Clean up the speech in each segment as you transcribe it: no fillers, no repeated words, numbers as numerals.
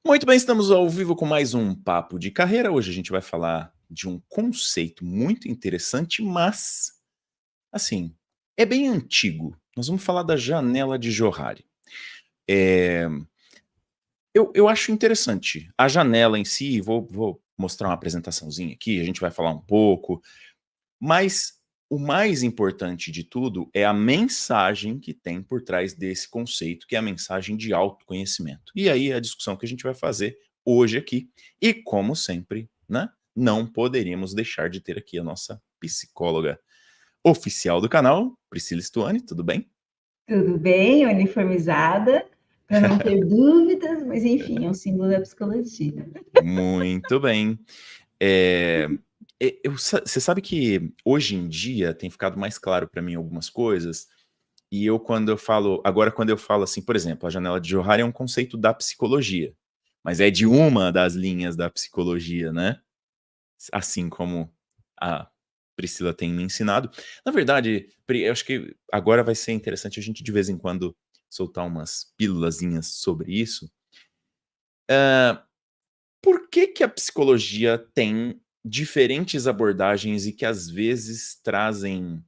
Muito bem, estamos ao vivo com mais um Papo de Carreira. Hoje a gente vai falar de um conceito muito interessante, mas, assim, é bem antigo. Nós vamos falar da janela de Johari. Eh, eu acho interessante. A janela em si, vou mostrar uma apresentaçãozinha aqui, a gente vai falar um pouco, mas o mais importante de tudo é a mensagem que tem por trás desse conceito, que é a mensagem de autoconhecimento. E aí a discussão que a gente vai fazer hoje aqui. E como sempre, né, não poderíamos deixar de ter aqui a nossa psicóloga oficial do canal, Priscila Stuani, tudo bem? Tudo bem, uniformizada, para não ter dúvidas, mas enfim, é um símbolo da psicologia. Muito bem. É, você sabe que hoje em dia tem ficado mais claro para mim algumas coisas. E quando eu falo assim, por exemplo, a janela de Johari é um conceito da psicologia, mas é de uma das linhas da psicologia, né? Assim como a Priscila tem me ensinado. Na verdade, Pri, eu acho que agora vai ser interessante a gente de vez em quando soltar umas pílulazinhas sobre isso. Por que que a psicologia tem diferentes abordagens e que às vezes trazem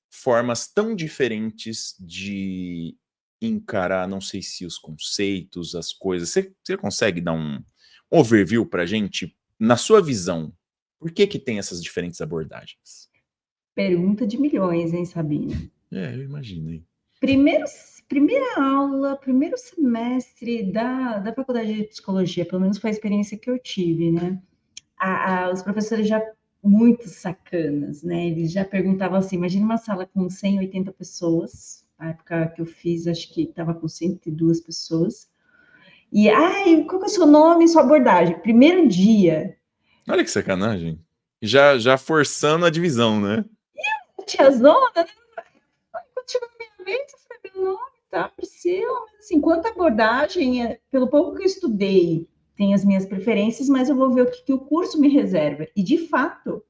formas tão diferentes de encarar, não sei se os conceitos, as coisas. Você consegue dar um overview pra gente? Na sua visão, por que que tem essas diferentes abordagens? Pergunta de milhões, hein, Sabino? É, eu imaginei. Primeiro, primeira aula, primeiro semestre da faculdade de psicologia, pelo menos foi a experiência que eu tive, né? Os professores já muito sacanas, né? Eles já perguntavam assim: imagina uma sala com 180 pessoas, na época que eu fiz, acho que estava com 102 pessoas. E, ai, qual que é o seu nome e sua abordagem? Primeiro dia, Olha que sacanagem. Já forçando a divisão, né? tiazona, quando chegou a minha vez, eu falei, meu nome, tá, Priscila, mas assim, quanto abordagem, pelo pouco que eu estudei, tem as minhas preferências, mas eu vou ver o que o curso me reserva. E, de fato,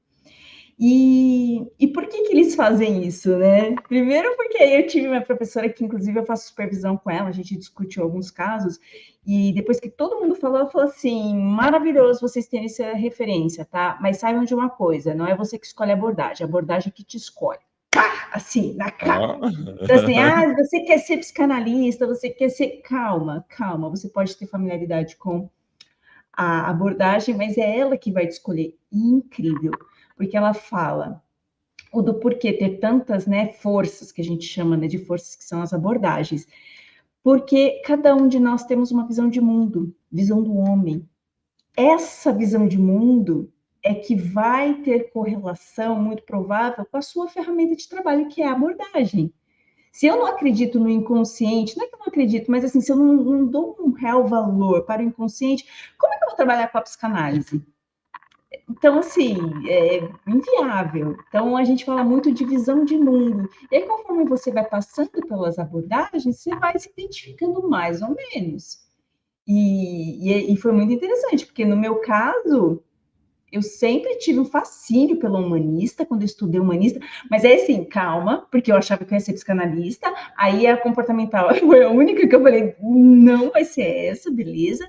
e por que que eles fazem isso, né? Primeiro porque eu tive uma professora que, inclusive, eu faço supervisão com ela, a gente discutiu alguns casos, e depois que todo mundo falou, eu falei assim, maravilhoso vocês terem essa referência, tá? Mas saibam de uma coisa, não é você que escolhe a abordagem que te escolhe. Pá! Assim, na cara. Ó. Então, assim, você quer ser psicanalista, você quer ser... Calma, calma, você pode ter familiaridade com a abordagem, mas é ela que vai te escolher. Incrível, porque ela fala o do porquê ter tantas, né, forças, que a gente chama, né, de forças, que são as abordagens, porque cada um de nós temos uma visão de mundo, visão do homem. Essa visão de mundo é que vai ter correlação muito provável com a sua ferramenta de trabalho, que é a abordagem. Se eu não acredito no inconsciente, não é que eu não acredito, mas assim, se eu não dou um real valor para o inconsciente, como é que eu vou trabalhar com a psicanálise? Então, assim, é inviável. Então, a gente fala muito de visão de mundo. E aí, conforme você vai passando pelas abordagens, você vai se identificando mais ou menos. E foi muito interessante, porque no meu caso, eu sempre tive um fascínio pela humanista, quando eu estudei humanista, mas é assim, calma, porque eu achava que eu ia ser psicanalista, aí a comportamental foi a única que eu falei, não vai ser essa, beleza?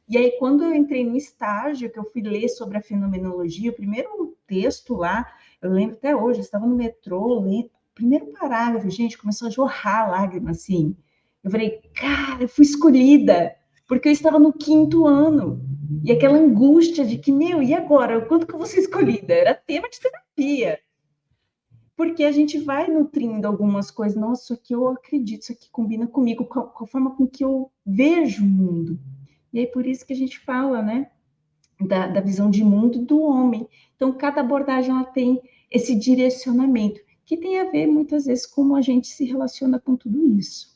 E aí, quando eu entrei no estágio, que eu fui ler sobre a fenomenologia, o primeiro texto lá, eu lembro até hoje, eu estava no metrô, li o primeiro parágrafo, gente, começou a jorrar lágrima, assim. Eu falei, cara, eu fui escolhida, porque eu estava no quinto ano. E aquela angústia de que, meu, e agora? O quanto que eu vou ser escolhida? Era tema de terapia. Porque a gente vai nutrindo algumas coisas. Nossa, isso aqui eu acredito, isso aqui combina comigo, com a forma com que eu vejo o mundo. E aí, por isso que a gente fala, né, da visão de mundo do homem. Então, cada abordagem ela tem esse direcionamento, que tem a ver, muitas vezes, como a gente se relaciona com tudo isso.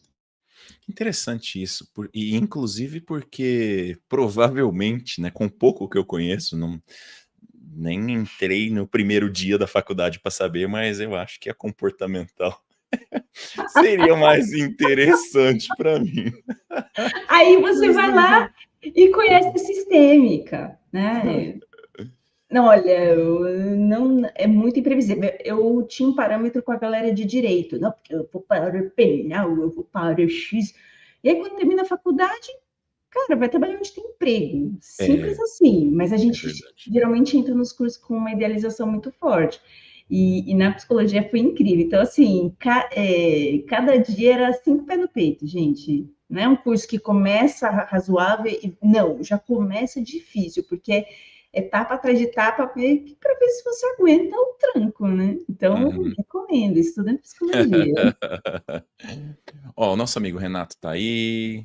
Interessante isso, e inclusive porque provavelmente, né, com pouco que eu conheço, não, nem entrei no primeiro dia da faculdade para saber, mas eu acho que a comportamental seria mais interessante para mim. Aí você Mas vai tudo lá bem. e conhece a sistêmica, né? Não, olha, não é muito imprevisível. Eu tinha um parâmetro com a galera de direito, não, porque eu vou para o penal, eu vou para o X. E aí, quando termina a faculdade, Cara, vai trabalhar onde tem emprego, simples É, assim, mas a é gente verdade. geralmente entra nos cursos com uma idealização muito forte. E na psicologia foi incrível. Então, assim, cada dia era 5 pés no peito, gente. Não é um curso que começa razoável e não, já começa difícil, porque é etapa atrás de etapa para ver se você aguenta o tranco, né? Então, Uhum. recomendo, estudando psicologia. Ó, o nosso amigo Renato tá aí.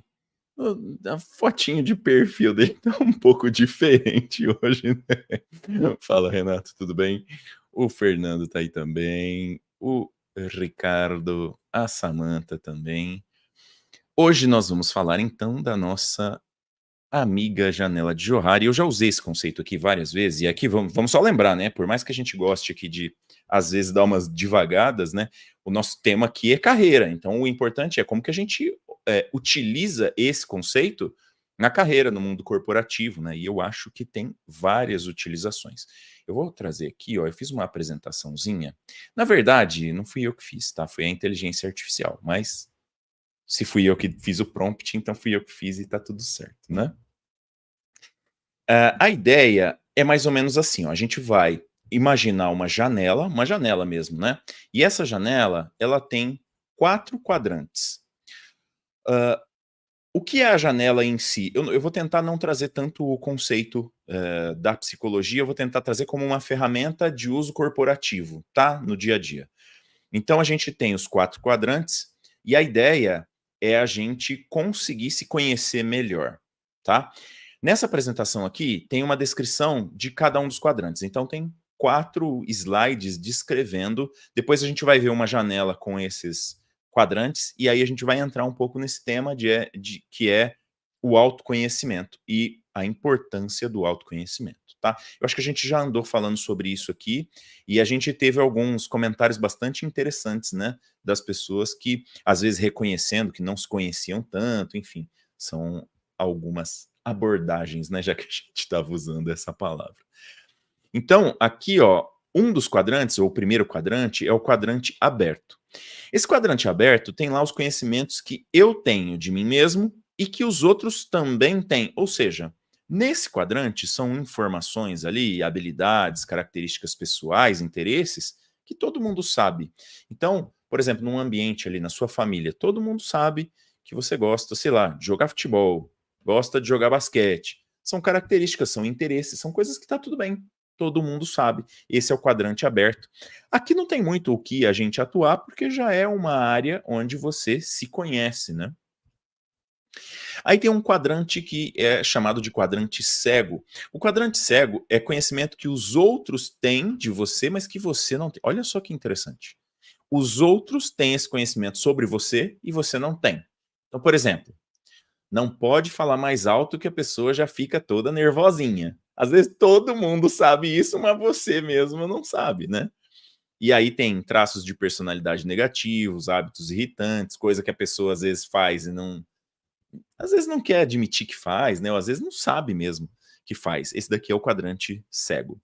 A fotinho de perfil dele tá um pouco diferente hoje, né? Fala, Renato, tudo bem? O Fernando tá aí também. O Ricardo, a Samantha também. Hoje nós vamos falar então da nossa amiga janela de Johari. Eu já usei esse conceito aqui várias vezes, e aqui vamos só lembrar, né? Por mais que a gente goste aqui de, às vezes, dar umas divagadas, né? O nosso tema aqui é carreira. Então, o importante é como que a gente utiliza esse conceito na carreira, no mundo corporativo, né? E eu acho que tem várias utilizações. Eu vou trazer aqui, ó, eu fiz uma apresentaçãozinha. Na verdade, não fui eu que fiz, tá? Foi a inteligência artificial, mas se fui eu que fiz o prompt, então fui eu que fiz e tá tudo certo, né? A ideia é mais ou menos assim, ó, a gente vai imaginar uma janela mesmo, né? E essa janela, ela tem 4 quadrantes. O que é a janela em si? Eu vou tentar não trazer tanto o conceito da psicologia, eu vou tentar trazer como uma ferramenta de uso corporativo, tá? No dia a dia. Então a gente tem os 4 quadrantes e a ideia é a gente conseguir se conhecer melhor, tá? Nessa apresentação aqui tem uma descrição de cada um dos quadrantes. Então tem 4 slides descrevendo. Depois a gente vai ver uma janela com esses quadrantes e aí a gente vai entrar um pouco nesse tema que é o autoconhecimento e a importância do autoconhecimento, tá? Eu acho que a gente já andou falando sobre isso aqui e a gente teve alguns comentários bastante interessantes, né, das pessoas que, às vezes, reconhecendo que não se conheciam tanto, enfim, são algumas abordagens, né, já que a gente estava usando essa palavra. Então, aqui, ó, um dos quadrantes, ou o primeiro quadrante, é o quadrante aberto. Esse quadrante aberto tem lá os conhecimentos que eu tenho de mim mesmo e que os outros também têm. Ou seja, nesse quadrante são informações ali, habilidades, características pessoais, interesses, que todo mundo sabe. Então, por exemplo, num ambiente ali na sua família, todo mundo sabe que você gosta, sei lá, de jogar futebol, gosta de jogar basquete. São características, são interesses, são coisas que tá tudo bem. Todo mundo sabe. Esse é o quadrante aberto. Aqui não tem muito o que a gente atuar, porque já é uma área onde você se conhece, né? Aí tem um quadrante que é chamado de quadrante cego. O quadrante cego é conhecimento que os outros têm de você, mas que você não tem. Olha só que interessante. Os outros têm esse conhecimento sobre você e você não tem. Então, por exemplo, não pode falar mais alto que a pessoa já fica toda nervosinha. Às vezes todo mundo sabe isso, mas você mesmo não sabe, né? E aí tem traços de personalidade negativos, hábitos irritantes, coisa que a pessoa às vezes faz e não, às vezes não quer admitir que faz, né? Ou às vezes não sabe mesmo que faz. Esse daqui é o quadrante cego.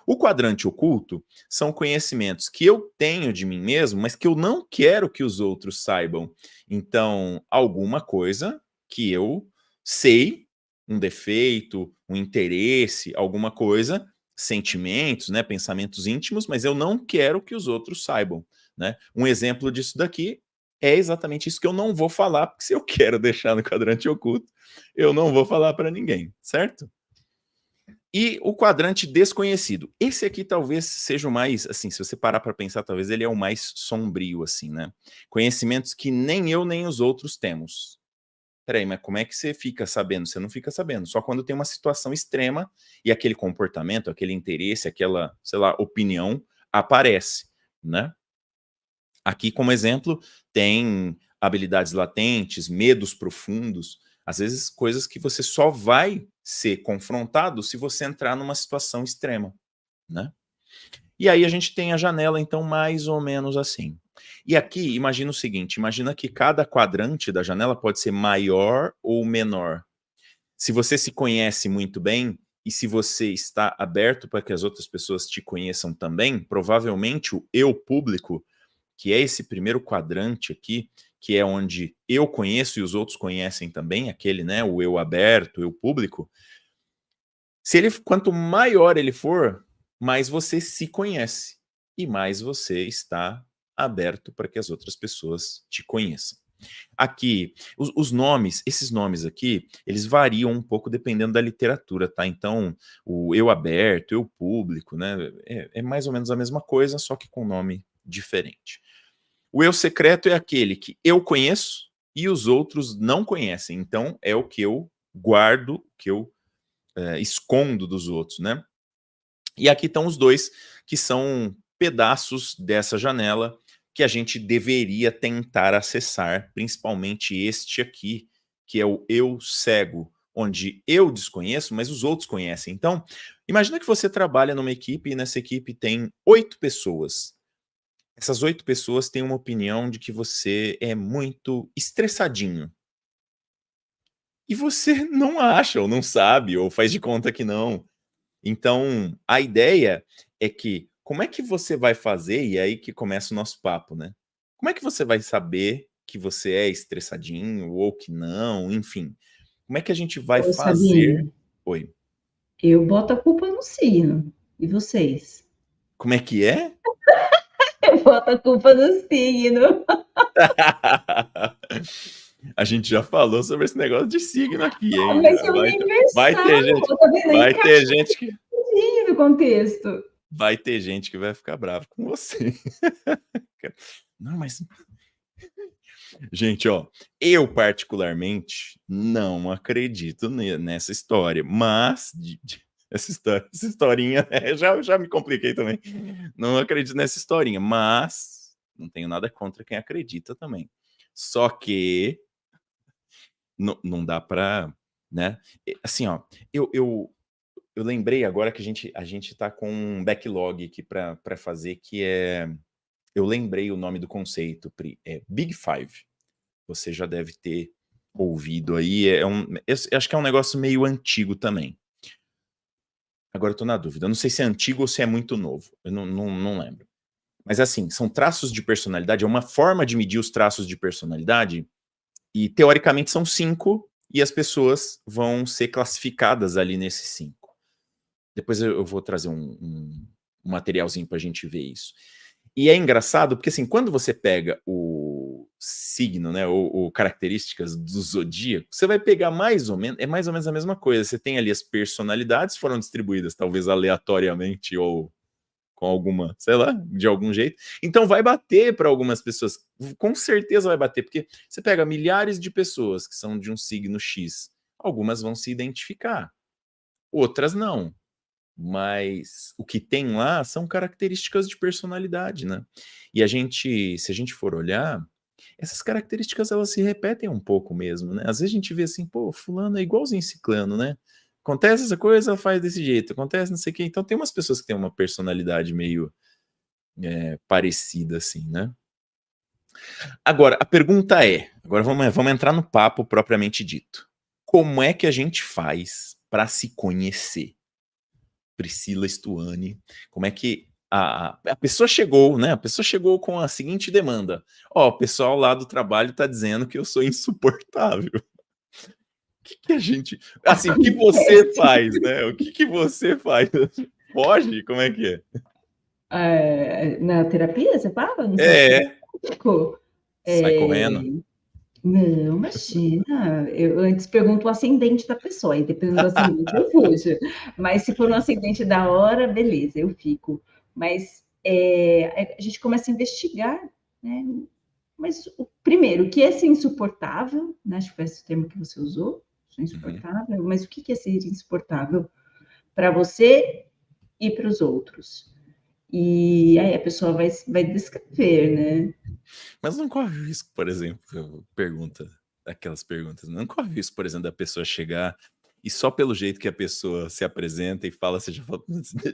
O quadrante oculto são conhecimentos que eu tenho de mim mesmo, mas que eu não quero que os outros saibam. Então, alguma coisa que eu sei, um defeito, um interesse, alguma coisa, sentimentos, né, pensamentos íntimos, mas eu não quero que os outros saibam, né? Um exemplo disso daqui é exatamente isso que eu não vou falar, porque se eu quero deixar no quadrante oculto, eu não vou falar para ninguém, certo? E o quadrante desconhecido. Esse aqui talvez seja o mais, assim, se você parar para pensar, talvez ele é o mais sombrio, assim, né? Conhecimentos que nem eu nem os outros temos. Peraí, mas como é que você fica sabendo? Você não fica sabendo. Só quando tem uma situação extrema e aquele comportamento, aquele interesse, aquela, sei lá, opinião aparece, né? Aqui, como exemplo, tem habilidades latentes, medos profundos, às vezes coisas que você só vai ser confrontado se você entrar numa situação extrema, né? E aí a gente tem a janela, então, mais ou menos assim. E aqui, imagina o seguinte, imagina que cada quadrante da janela pode ser maior ou menor. Se você se conhece muito bem e se você está aberto para que as outras pessoas te conheçam também, provavelmente o eu público, que é esse primeiro quadrante aqui, que é onde eu conheço e os outros conhecem também, aquele, né, o eu aberto, o eu público, quanto maior ele for, mais você se conhece e mais você está aberto para que as outras pessoas te conheçam. Aqui, os nomes, esses nomes aqui, eles variam um pouco dependendo da literatura, tá? Então, o eu aberto, eu público, né? É mais ou menos a mesma coisa, só que com nome diferente. O eu secreto é aquele que eu conheço e os outros não conhecem. Então, é o que eu guardo, o que eu escondo dos outros, né? E aqui estão os dois, que são pedaços dessa janela que a gente deveria tentar acessar, principalmente este aqui, que é o eu cego, onde eu desconheço, mas os outros conhecem. Então, imagina que você trabalha numa equipe e nessa equipe tem 8 pessoas. Essas 8 pessoas têm uma opinião de que você é muito estressadinho. E você não acha, ou não sabe, ou faz de conta que não. Então, a ideia é que, como é que você vai fazer, e é aí que começa o nosso papo, né? Como é que você vai saber que você é estressadinho ou que não, enfim? Como é que a gente vai Oi, fazer? Sabine, Oi. eu boto a culpa no signo. E vocês? Como é que é? Eu boto a culpa no signo. A gente já falou sobre esse negócio de signo aqui, Ah, hein? mas é Vai ter universal, gente, tá vendo? vai ter Encaixa gente que no contexto. vai ter gente que vai ficar bravo com você. Não, mas gente, ó, eu particularmente não acredito nessa história, mas essa historinha, já me compliquei também. Não acredito nessa historinha, mas não tenho nada contra quem acredita também. Só que não dá pra, né? Assim, ó, eu lembrei agora que a gente tá com um backlog aqui pra fazer, que é. Eu lembrei o nome do conceito, Pri, é Big Five. Você já deve ter ouvido aí. Eu acho que é um negócio meio antigo também. Agora eu tô na dúvida. Eu não sei se é antigo ou se é muito novo. Eu não lembro. Mas assim, são traços de personalidade, é uma forma de medir os traços de personalidade, e teoricamente são 5, e as pessoas vão ser classificadas ali nesses 5. Depois eu vou trazer um materialzinho pra gente ver isso. E é engraçado porque, assim, quando você pega o signo, né, ou características do zodíaco, você vai pegar mais ou menos a mesma coisa. Você tem ali as personalidades, foram distribuídas talvez aleatoriamente ou com alguma, sei lá, de algum jeito. Então vai bater para algumas pessoas, com certeza vai bater, porque você pega milhares de pessoas que são de um signo X, algumas vão se identificar, outras não. Mas o que tem lá são características de personalidade, né? E se a gente for olhar, essas características elas se repetem um pouco mesmo, né? Às vezes a gente vê assim, pô, fulano é igualzinho ciclano, né? Acontece essa coisa, ela faz desse jeito, acontece não sei o quê. Então tem umas pessoas que têm uma personalidade meio parecida, assim, né? Agora, a pergunta é, agora vamos entrar no papo propriamente dito. Como é que a gente faz para se conhecer? Priscila Stuani, como é que a pessoa chegou, né? A pessoa chegou com a seguinte demanda: ó, o pessoal lá do trabalho tá dizendo que eu sou insuportável. O que, que a gente. Assim, o que você Acontece. faz, né? O que, que você faz? Foge? Como é que é? Na terapia, você fala? No centro É, terapêutico? sai É, correndo. não, imagina. Eu antes pergunto o ascendente da pessoa, e dependendo do ascendente eu fujo. Mas se for um ascendente da hora, beleza, eu fico. Mas a gente começa a investigar, né? Mas, primeiro, o que é ser insuportável? Né? Acho que foi esse o termo que você usou, sou Uhum. insuportável. Mas o que é ser insuportável para você e para os outros? E aí a pessoa vai descrever, né? Mas não corre o risco, por exemplo, aquelas perguntas, não corre o risco, por exemplo, da pessoa chegar e só pelo jeito que a pessoa se apresenta e fala, você já fala,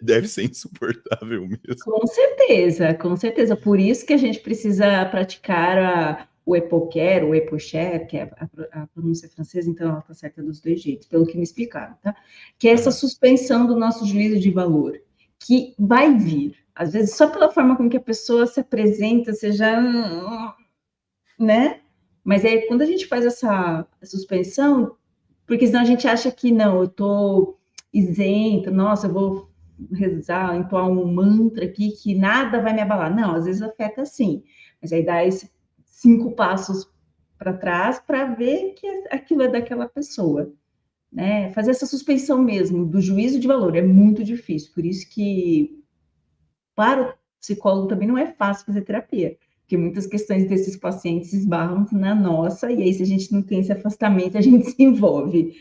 deve ser insuportável mesmo. Com certeza, com certeza. Por isso que a gente precisa praticar o EPOCHER, o EPOCHER, que é a pronúncia francesa, então ela está certa dos dois jeitos, pelo que me explicaram, tá? Que é essa Aham. suspensão do nosso juízo de valor, que vai vir. Às vezes, só pela forma com que a pessoa se apresenta, você já, né? Mas aí, quando a gente faz essa suspensão, porque senão a gente acha que não, eu tô isenta, nossa, eu vou rezar, entoar um mantra aqui que nada vai me abalar. Não, às vezes afeta sim, mas aí dá esses 5 passos para trás para ver que aquilo é daquela pessoa, né? Fazer essa suspensão mesmo do juízo de valor é muito difícil, por isso que para o psicólogo também não é fácil fazer terapia, porque muitas questões desses pacientes esbarram na nossa, e aí se a gente não tem esse afastamento, a gente se envolve.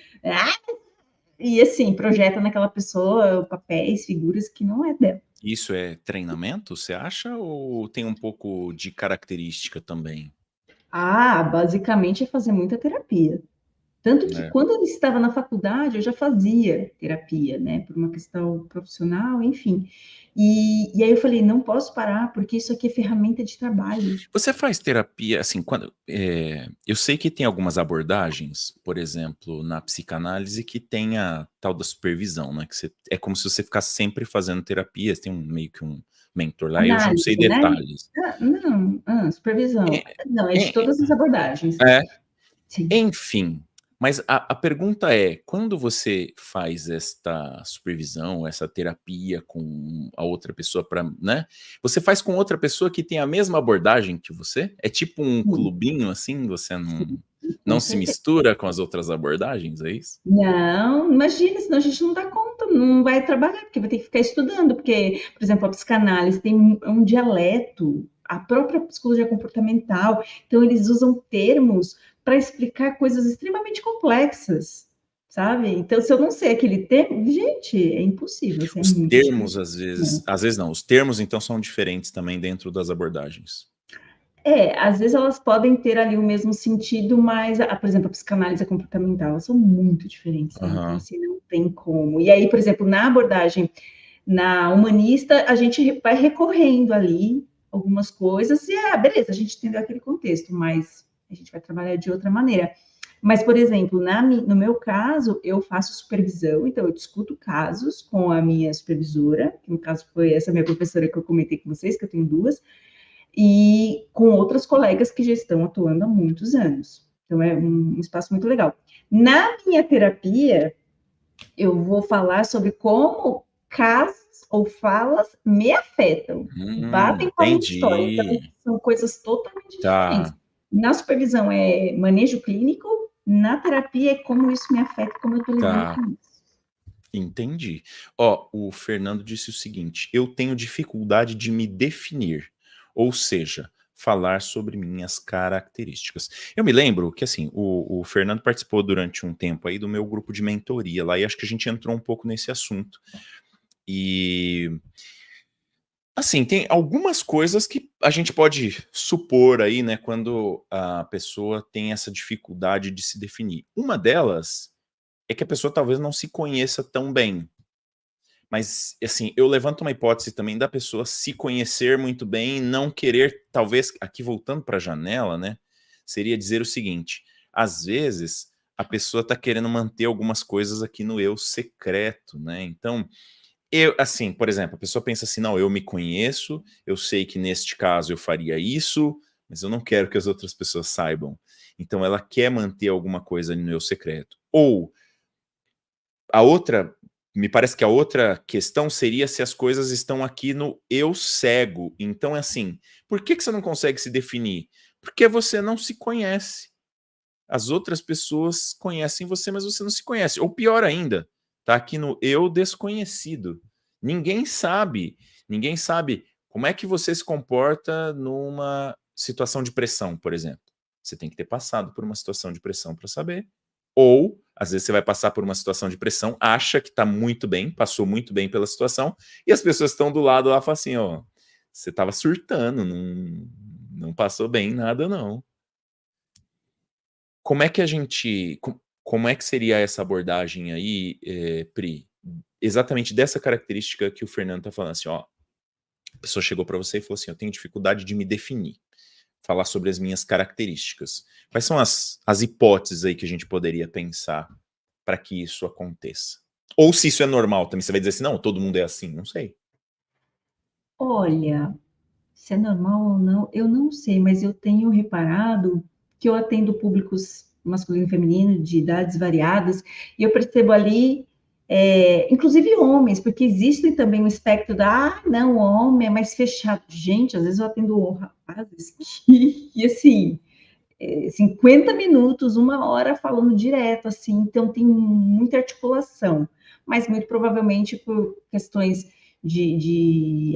E assim, projeta naquela pessoa papéis, figuras que não é dela. Isso é treinamento, você acha? Ou tem um pouco de característica também? Basicamente é fazer muita terapia. Tanto que É. quando eu estava na faculdade, eu já fazia terapia, né, por uma questão profissional, enfim. E aí eu falei, não posso parar, porque isso aqui é ferramenta de trabalho. Você faz terapia, assim, quando eu sei que tem algumas abordagens, por exemplo, na psicanálise, que tem a tal da supervisão, né, que você é como se você ficasse sempre fazendo terapia, você tem meio que um mentor lá, eu já não sei Análise, né? detalhes. Não, supervisão. É Não, é de é todas as abordagens. é, Sim. enfim, mas a pergunta é, quando você faz esta supervisão, essa terapia com a outra pessoa para, né, você faz com outra pessoa que tem a mesma abordagem que você? É tipo um Sim, clubinho, assim, você sim, não com se certeza. mistura com as outras abordagens, é isso? Não, imagina, senão a gente não dá conta, não vai trabalhar, porque vai ter que ficar estudando, porque, por exemplo, a psicanálise tem um dialeto, a própria psicologia comportamental, então eles usam termos para explicar coisas extremamente complexas, sabe? Então, se eu não sei aquele termo, gente, é impossível, isso é Os muito termos, difícil. às vezes não, os termos então são diferentes também dentro das abordagens. Às vezes elas podem ter ali o mesmo sentido, mas, por exemplo, a psicanálise comportamental, elas são muito diferentes, né? Então, Aham. assim, não tem como. E aí, por exemplo, na abordagem na humanista, a gente vai recorrendo ali algumas coisas e, beleza, a gente entendeu aquele contexto, mas a gente vai trabalhar de outra maneira. Mas, por exemplo, no meu caso, eu faço supervisão, então eu discuto casos com a minha supervisora, que no caso foi essa minha professora que eu comentei com vocês, que eu tenho duas, e com outras colegas que já estão atuando há muitos anos. Então, é um espaço muito legal. Na minha terapia, eu vou falar sobre como casos ou falas me afetam e batem com a minha história. Então, Entendi. são coisas totalmente diferentes. Tá, Na supervisão é manejo clínico, na terapia é como isso me afeta, como eu estou lidando tá. com isso. Entendi. Ó, o Fernando disse o seguinte: eu tenho dificuldade de me definir, ou seja, falar sobre minhas características. Eu me lembro que assim, o Fernando participou durante um tempo aí do meu grupo de mentoria lá, e acho que a gente entrou um pouco nesse assunto. E assim, tem algumas coisas que a gente pode supor aí, né, quando a pessoa tem essa dificuldade de se definir. Uma delas é que a pessoa talvez não se conheça tão bem. Mas, assim, eu levanto uma hipótese também da pessoa se conhecer muito bem e não querer, talvez, aqui voltando para a janela, né, seria dizer o seguinte: às vezes a pessoa está querendo manter algumas coisas aqui no eu secreto, né? Então, eu, assim, por exemplo, a pessoa pensa assim: não, eu me conheço, eu sei que neste caso eu faria isso, mas eu não quero que as outras pessoas saibam. Então, ela quer manter alguma coisa ali no eu secreto. Ou a outra, me parece que a outra questão seria se as coisas estão aqui no eu cego. Então é assim, por que você não consegue se definir? Porque você não se conhece. As outras pessoas conhecem você, mas você não se conhece. Ou pior ainda, tá aqui no eu desconhecido. Ninguém sabe como é que você se comporta numa situação de pressão, por exemplo. Você tem que ter passado por uma situação de pressão para saber. Ou, às vezes, você vai passar por uma situação de pressão, acha que está muito bem, passou muito bem pela situação, e as pessoas estão do lado lá e falam assim: ó, você estava surtando, não passou bem nada, não. Como é que a gente. Como é que seria essa abordagem aí, Pri? Exatamente dessa característica que o Fernando está falando, assim, ó. A pessoa chegou para você e falou assim: eu tenho dificuldade de me definir, falar sobre as minhas características. Quais são as hipóteses aí que a gente poderia pensar para que isso aconteça? Ou se isso é normal também, você vai dizer assim: não, todo mundo é assim, não sei. Olha, se é normal ou não, eu não sei, mas eu tenho reparado que eu atendo públicos masculino e feminino, de idades variadas, e eu percebo ali, inclusive homens, porque existe também um espectro não, o homem é mais fechado. Gente, às vezes eu atendo rapazes que assim, 50 minutos, 1 hora falando direto, assim, então tem muita articulação, mas muito provavelmente por questões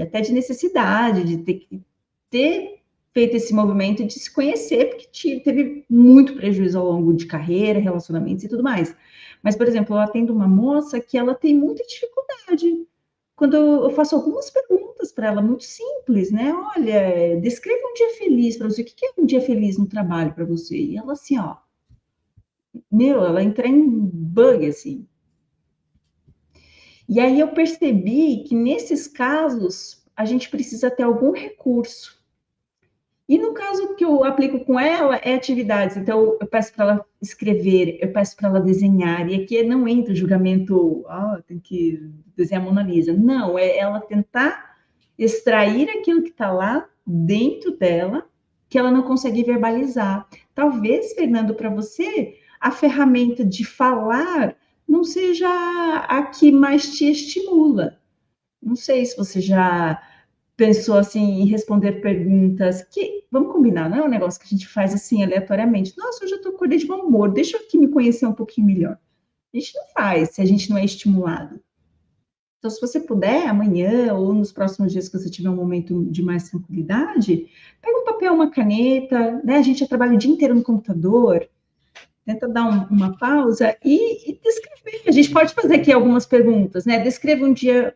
até de necessidade, de ter feito esse movimento de se conhecer, porque teve muito prejuízo ao longo de carreira, relacionamentos e tudo mais. Mas, por exemplo, eu atendo uma moça que ela tem muita dificuldade quando eu faço algumas perguntas para ela, muito simples, né? Olha, descreva um dia feliz para você. O que é um dia feliz no trabalho para você? E ela assim, ó, ela entra em bug, assim. E aí eu percebi que nesses casos a gente precisa ter algum recurso. E no caso que eu aplico com ela, é atividades. Então, eu peço para ela escrever, eu peço para ela desenhar. E aqui não entra o julgamento, tem que desenhar a Mona Lisa. Não, é ela tentar extrair aquilo que está lá dentro dela, que ela não consegue verbalizar. Talvez, Fernando, para você, a ferramenta de falar não seja a que mais te estimula. Não sei se você já pensou assim em responder perguntas que, vamos combinar, não é um negócio que a gente faz assim aleatoriamente. Nossa, hoje eu tô acordei de bom humor, deixa eu aqui me conhecer um pouquinho melhor. A gente não faz se a gente não é estimulado. Então, se você puder, amanhã ou nos próximos dias que você tiver um momento de mais tranquilidade, pega um papel, uma caneta, né? A gente já trabalha o dia inteiro no computador, tenta dar uma pausa e descrever. A gente pode fazer aqui algumas perguntas, né? Descreva um dia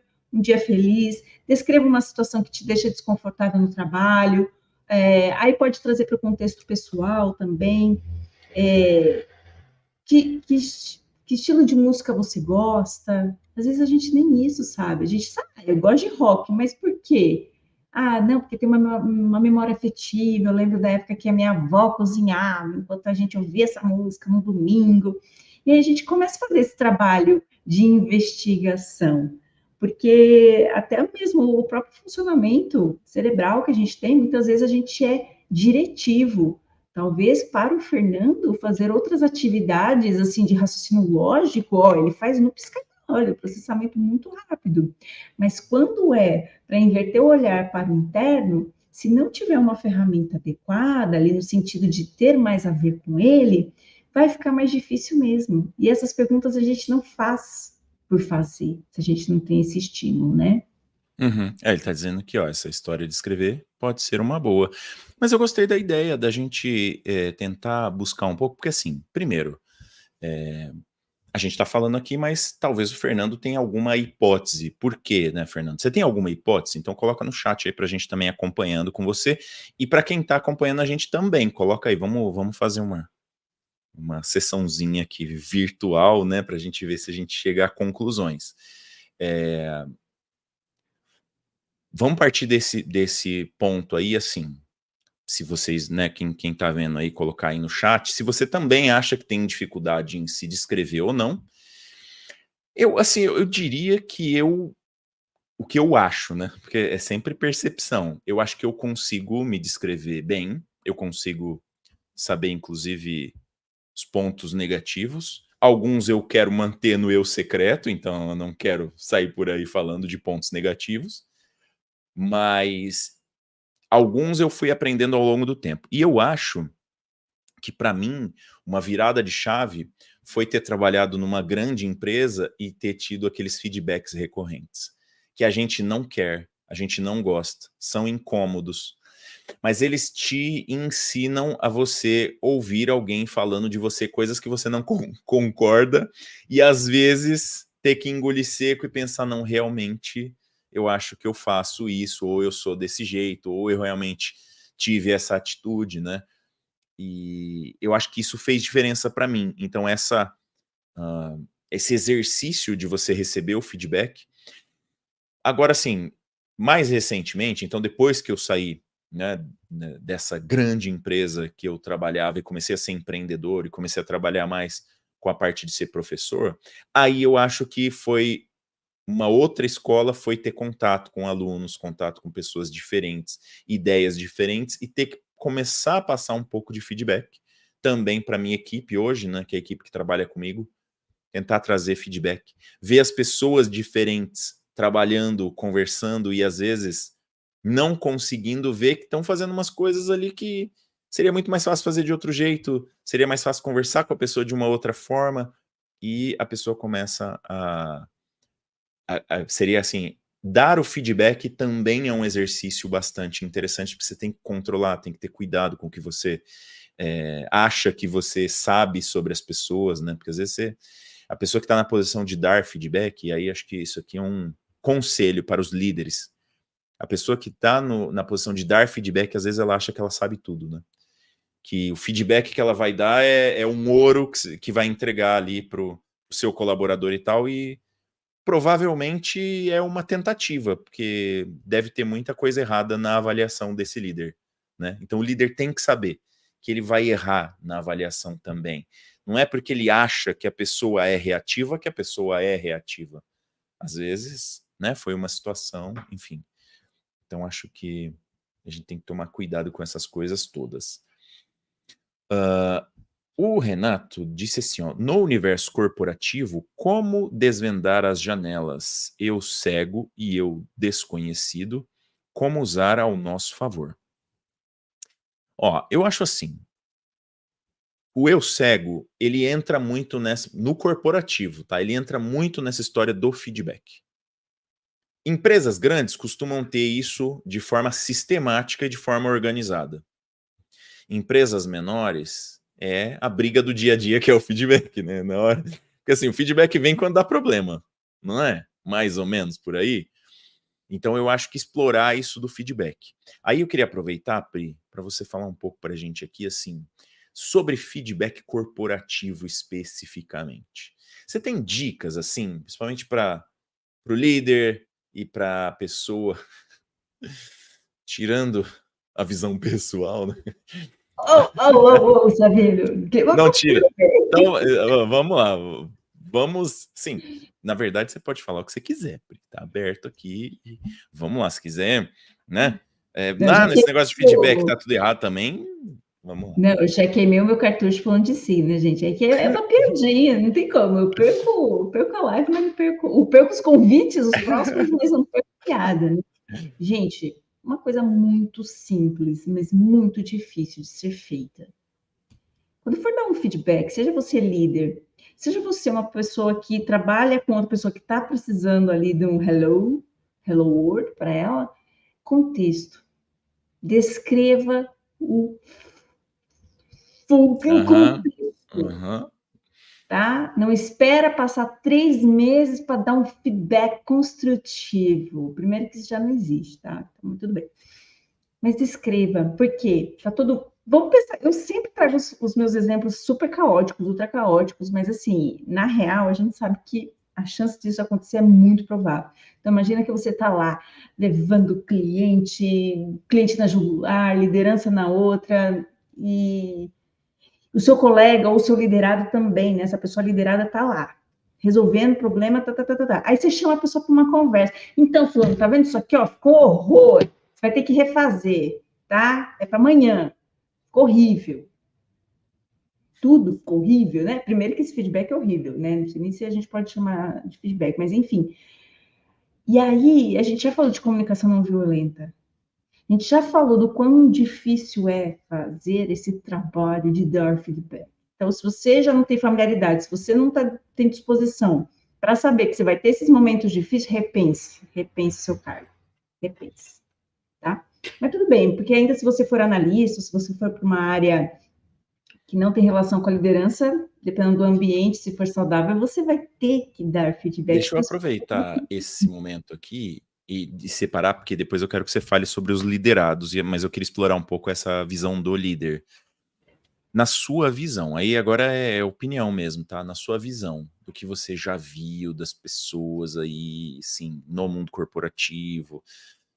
feliz, descreva uma situação que te deixa desconfortável no trabalho, aí pode trazer para o contexto pessoal também. É, que estilo de música você gosta? Às vezes a gente nem isso sabe. A gente sabe, eu gosto de rock, mas por quê? Não, porque tem uma memória afetiva. Eu lembro da época que a minha avó cozinhava, enquanto a gente ouvia essa música no domingo. E aí a gente começa a fazer esse trabalho de investigação, porque até mesmo o próprio funcionamento cerebral que a gente tem, muitas vezes a gente é diretivo. Talvez para o Fernando fazer outras atividades assim de raciocínio lógico, ele faz no piscar de olho, processamento muito rápido. Mas quando é para inverter o olhar para o interno, se não tiver uma ferramenta adequada, ali no sentido de ter mais a ver com ele, vai ficar mais difícil mesmo. E essas perguntas a gente não faz por fazer, se a gente não tem esse estímulo, né? Uhum. Ele está dizendo que, ó, essa história de escrever pode ser uma boa. Mas eu gostei da ideia da gente tentar buscar um pouco, porque assim, primeiro, a gente está falando aqui, mas talvez o Fernando tenha alguma hipótese. Por quê, né, Fernando? Você tem alguma hipótese? Então coloca no chat aí para a gente também acompanhando com você. E para quem está acompanhando a gente também, coloca aí, vamos fazer uma sessãozinha aqui virtual, né, para a gente ver se a gente chega a conclusões. Vamos partir desse ponto aí, assim, se vocês, né, quem tá vendo aí, colocar aí no chat, se você também acha que tem dificuldade em se descrever ou não. Assim, eu diria que o que eu acho, né, porque é sempre percepção. Eu acho que eu consigo me descrever bem, eu consigo saber, inclusive, os pontos negativos. Alguns eu quero manter no eu secreto, então eu não quero sair por aí falando de pontos negativos, mas alguns eu fui aprendendo ao longo do tempo. E eu acho que, para mim, uma virada de chave foi ter trabalhado numa grande empresa e ter tido aqueles feedbacks recorrentes, que a gente não quer, a gente não gosta, são incômodos, mas eles te ensinam a você ouvir alguém falando de você coisas que você não concorda e, às vezes, ter que engolir seco e pensar, não, realmente eu acho que eu faço isso, ou eu sou desse jeito, ou eu realmente tive essa atitude, né? E eu acho que isso fez diferença para mim. Então esse exercício de você receber o feedback. Agora, assim, mais recentemente, então depois que eu saí, né, dessa grande empresa que eu trabalhava e comecei a ser empreendedor e comecei a trabalhar mais com a parte de ser professor, aí eu acho que foi uma outra escola, foi ter contato com alunos, contato com pessoas diferentes, ideias diferentes e ter que começar a passar um pouco de feedback também para minha equipe hoje, né, que é a equipe que trabalha comigo, tentar trazer feedback, ver as pessoas diferentes trabalhando, conversando e às vezes não conseguindo ver que estão fazendo umas coisas ali que seria muito mais fácil fazer de outro jeito, seria mais fácil conversar com a pessoa de uma outra forma, e a pessoa começa seria assim, dar o feedback também é um exercício bastante interessante, porque você tem que controlar, tem que ter cuidado com o que você acha que você sabe sobre as pessoas, né? Porque às vezes a pessoa que está na posição de dar feedback, e aí acho que isso aqui é um conselho para os líderes. A pessoa que está na posição de dar feedback, às vezes ela acha que ela sabe tudo, né? Que o feedback que ela vai dar é um ouro que vai entregar ali para o seu colaborador e tal, e provavelmente é uma tentativa, porque deve ter muita coisa errada na avaliação desse líder, né? Então o líder tem que saber que ele vai errar na avaliação também. Não é porque ele acha que a pessoa é reativa que a pessoa é reativa. Às vezes, né, foi uma situação, enfim. Então acho que a gente tem que tomar cuidado com essas coisas todas. O Renato disse assim, ó, no universo corporativo, como desvendar as janelas? Eu cego e eu desconhecido, como usar ao nosso favor? Ó, eu acho assim, o eu cego, ele entra muito no corporativo, tá? Ele entra muito nessa história do feedback. Empresas grandes costumam ter isso de forma sistemática e de forma organizada. Empresas menores é a briga do dia a dia, que é o feedback, né? Na hora... Porque assim, o feedback vem quando dá problema, não é? Mais ou menos por aí. Então eu acho que explorar isso do feedback. Aí eu queria aproveitar, Pri, para você falar um pouco para a gente aqui, assim, sobre feedback corporativo especificamente. Você tem dicas, assim, principalmente para o líder e para a pessoa, tirando a visão pessoal, né? Sabino. Não tira. Então, vamos lá. Vamos, sim. Na verdade, você pode falar o que você quiser, Pri, tá aberto aqui. Vamos lá, se quiser, né? Não, já Nesse negócio de feedback queimou. tá tudo errado também. Vamos lá. Não, eu já queimei o meu cartucho falando de si, né, gente? É que é uma piadinha, não tem como. Eu perco a live, mas não perco. Eu perco os convites, os próximos, mas não perco a piada, né? Gente, uma coisa muito simples, mas muito difícil de ser feita. Quando for dar um feedback, seja você líder, seja você uma pessoa que trabalha com outra pessoa que está precisando ali de um hello world para ela, contexto. Descreva o Aham, contexto, aham. tá? Não espera passar 3 meses para dar um feedback construtivo. Primeiro que isso já não existe, tá? Então, tudo bem. Mas descreva, porque tá todo. Vamos pensar, eu sempre trago os meus exemplos super caóticos, ultra caóticos, mas assim, na real, a gente sabe que a chance disso acontecer é muito provável. Então, imagina que você está lá levando cliente na jugular, liderança na outra, e o seu colega ou o seu liderado também, né? Essa pessoa liderada está lá, resolvendo o problema, tá, tá, tá, tá, tá. Aí você chama a pessoa para uma conversa. Então, fulano, tá vendo isso aqui, ó? Ficou horror. Você vai ter que refazer, tá? É para amanhã. Ficou horrível. Tudo ficou horrível, né? Primeiro que esse feedback é horrível, né? Não sei nem se a gente pode chamar de feedback, mas enfim. E aí, a gente já falou de comunicação não violenta. A gente já falou do quão difícil é fazer esse trabalho de dar feedback. Então, se você já não tem familiaridade, se você não tem disposição para saber que você vai ter esses momentos difíceis, repense seu cargo, repense, tá? Mas tudo bem, porque ainda se você for analista, se você for para uma área que não tem relação com a liderança, dependendo do ambiente, se for saudável, você vai ter que dar feedback. Deixa eu aproveitar esse momento aqui e separar, porque depois eu quero que você fale sobre os liderados, mas eu queria explorar um pouco essa visão do líder. Na sua visão, aí agora é opinião mesmo, tá? Na sua visão, do que você já viu das pessoas aí, sim, no mundo corporativo,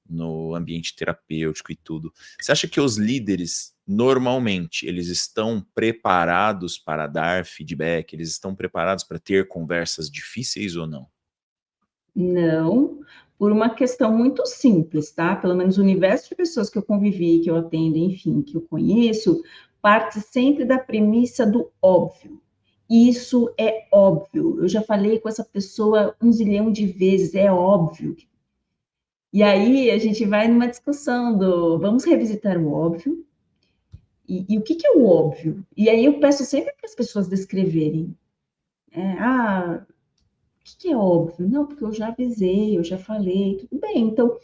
no ambiente terapêutico e tudo. Você acha que os líderes, normalmente, eles estão preparados para dar feedback? Eles estão preparados para ter conversas difíceis ou não? Não, por uma questão muito simples, tá? Pelo menos o universo de pessoas que eu convivi, que eu atendo, enfim, que eu conheço, parte sempre da premissa do óbvio. Isso é óbvio. Eu já falei com essa pessoa 1 zilhão de vezes, é óbvio. E aí a gente vai numa discussão do vamos revisitar o óbvio. E o que é o óbvio? E aí eu peço sempre para as pessoas descreverem. O que é óbvio? Não, porque eu já avisei, eu já falei, tudo bem. Então,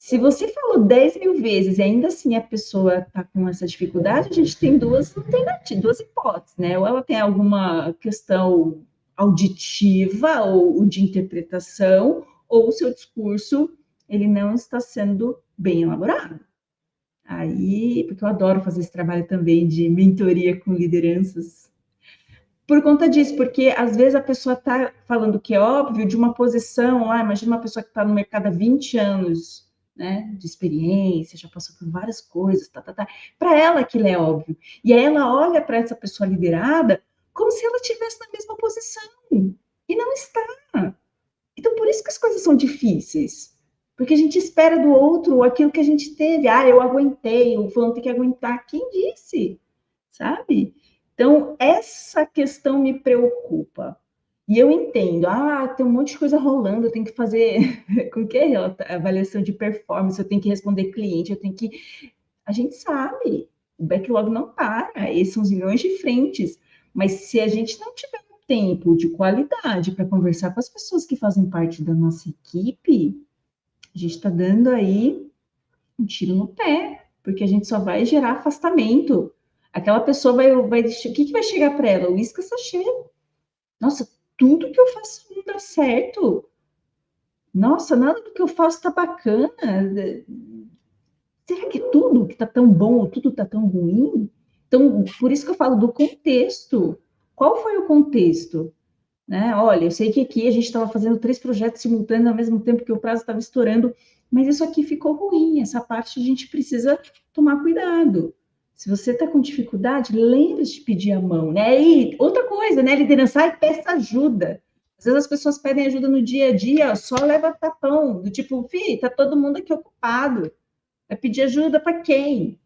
se você falou 10 mil vezes e ainda assim a pessoa está com essa dificuldade, a gente tem duas alternativas, duas hipóteses, né? Ou ela tem alguma questão auditiva ou de interpretação, ou o seu discurso ele não está sendo bem elaborado. Aí, porque eu adoro fazer esse trabalho também de mentoria com lideranças. Por conta disso, porque às vezes a pessoa está falando que é óbvio de uma posição, imagina uma pessoa que está no mercado há 20 anos, né, de experiência, já passou por várias coisas, para ela aquilo é óbvio. E aí ela olha para essa pessoa liderada como se ela estivesse na mesma posição. E não está. Então, por isso que as coisas são difíceis. Porque a gente espera do outro aquilo que a gente teve. Eu aguentei, o fulano tem que aguentar. Quem disse? Sabe? Então, essa questão me preocupa. E eu entendo, tem um monte de coisa rolando, eu tenho que fazer com que avaliação de performance, eu tenho que responder cliente, eu tenho que. A gente sabe, o backlog não para, esses são os milhões de frentes. Mas se a gente não tiver um tempo de qualidade para conversar com as pessoas que fazem parte da nossa equipe, a gente está dando aí um tiro no pé, porque a gente só vai gerar afastamento. Aquela pessoa vai o que vai chegar para ela? O uísque sachê. Nossa, tudo que eu faço não dá certo. Nossa, nada do que eu faço está bacana. Será que tudo que está tão bom ou tudo está tão ruim? Então, por isso que eu falo do contexto. Qual foi o contexto? Né? Olha, eu sei que aqui a gente estava fazendo 3 projetos simultâneos ao mesmo tempo que o prazo estava estourando, mas isso aqui ficou ruim. Essa parte a gente precisa tomar cuidado. Se você está com dificuldade, lembre-se de pedir a mão, né? E outra coisa, né? Liderança e peça ajuda. Às vezes as pessoas pedem ajuda no dia a dia, só leva tapão, do tipo, tá todo mundo aqui ocupado. Vai pedir ajuda para quem?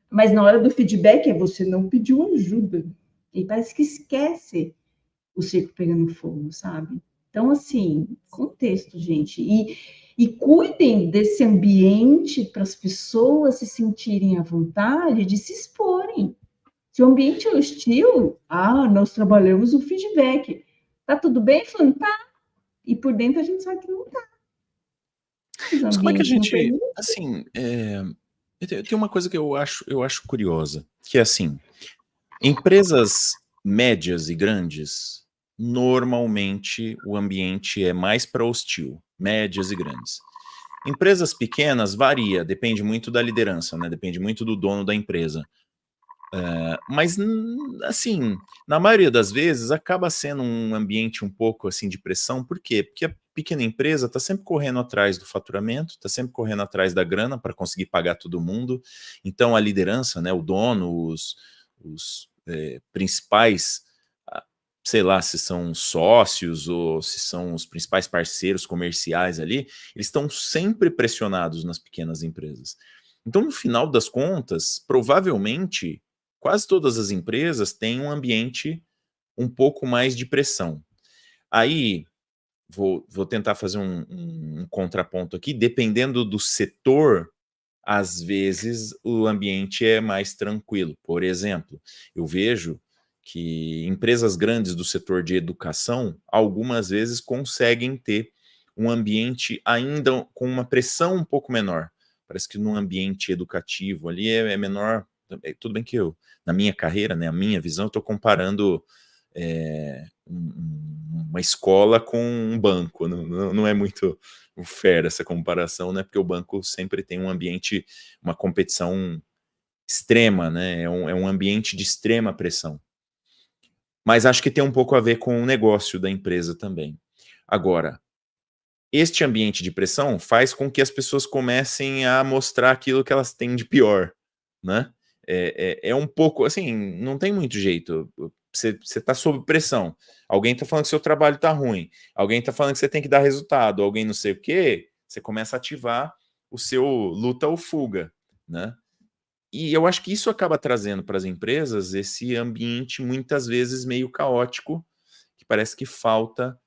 Mas na hora do feedback você não pediu ajuda. E parece que esquece o circo pegando fogo, sabe? Então, assim, contexto, gente. E cuidem desse ambiente para as pessoas se sentirem à vontade de se exporem. Se o ambiente é hostil, nós trabalhamos o feedback. Tá tudo bem, Fulano? Tá. E por dentro a gente sabe que não tá. Os Mas como é que a ambientes não gente, permitem. assim, tem uma coisa que eu acho curiosa, que é assim, empresas médias e grandes, normalmente o ambiente é mais para hostil, médias e grandes. Empresas pequenas varia, depende muito da liderança, né? Depende muito do dono da empresa. Mas, assim, na maioria das vezes acaba sendo um ambiente um pouco assim de pressão. Por quê? Porque a pequena empresa está sempre correndo atrás do faturamento, está sempre correndo atrás da grana para conseguir pagar todo mundo. Então a liderança, né, o dono, os principais, sei lá, se são sócios ou se são os principais parceiros comerciais ali, eles estão sempre pressionados nas pequenas empresas. Então, no final das contas, provavelmente quase todas as empresas têm um ambiente um pouco mais de pressão. Aí, vou tentar fazer um contraponto aqui. Dependendo do setor, às vezes o ambiente é mais tranquilo. Por exemplo, eu vejo que empresas grandes do setor de educação, algumas vezes conseguem ter um ambiente ainda com uma pressão um pouco menor. Parece que no ambiente educativo ali é menor. Tudo bem que eu, na minha carreira, né, a minha visão, eu estou comparando uma escola com um banco. Não é muito fair essa comparação, né? Porque o banco sempre tem um ambiente, uma competição extrema, né? É um ambiente de extrema pressão. Mas acho que tem um pouco a ver com o negócio da empresa também. Agora, este ambiente de pressão faz com que as pessoas comecem a mostrar aquilo que elas têm de pior, né? É um pouco, assim, não tem muito jeito. Você está sob pressão. Alguém está falando que seu trabalho está ruim. Alguém está falando que você tem que dar resultado. Alguém não sei o quê. Você começa a ativar o seu luta ou fuga, né? E eu acho que isso acaba trazendo para as empresas esse ambiente muitas vezes meio caótico, que parece que falta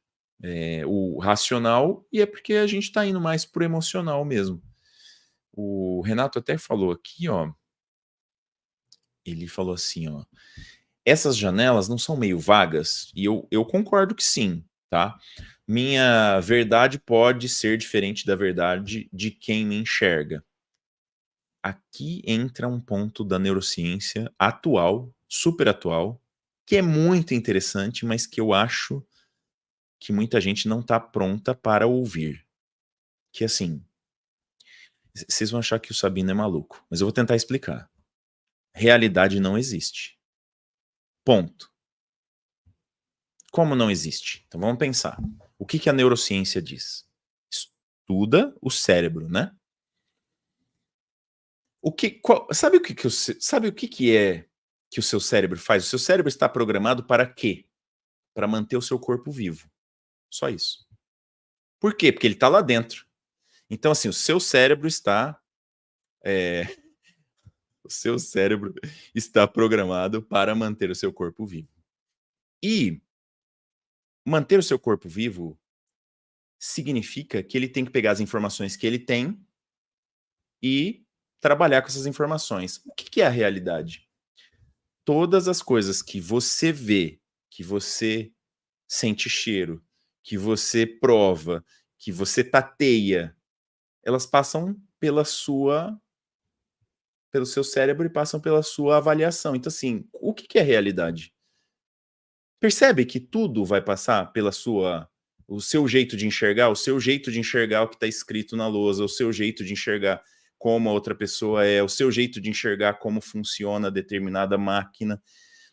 o racional, e é porque a gente está indo mais pro emocional mesmo. O Renato até falou aqui, ó, ele falou assim, ó, essas janelas não são meio vagas? E eu concordo que sim, tá? Minha verdade pode ser diferente da verdade de quem me enxerga. Aqui entra um ponto da neurociência atual, super atual, que é muito interessante, mas que eu acho que muita gente não está pronta para ouvir. Que assim, vocês vão achar que o Sabino é maluco, mas eu vou tentar explicar. Realidade não existe. Ponto. Como não existe? Então vamos pensar. O que a neurociência diz? Estuda o cérebro, né? Sabe o que é que o seu cérebro faz? O seu cérebro está programado para quê? Para manter o seu corpo vivo. Só isso. Por quê? Porque ele está lá dentro. Então, assim, o seu cérebro está o seu cérebro está programado para manter o seu corpo vivo. E manter o seu corpo vivo significa que ele tem que pegar as informações que ele tem e trabalhar com essas informações. O que é a realidade? Todas as coisas que você vê, que você sente cheiro, que você prova, que você tateia, elas passam pelo seu cérebro e passam pela sua avaliação. Então, assim, o que é realidade? Percebe que tudo vai passar o seu jeito de enxergar, o seu jeito de enxergar o que está escrito na lousa, o seu jeito de enxergar como a outra pessoa é, o seu jeito de enxergar como funciona determinada máquina.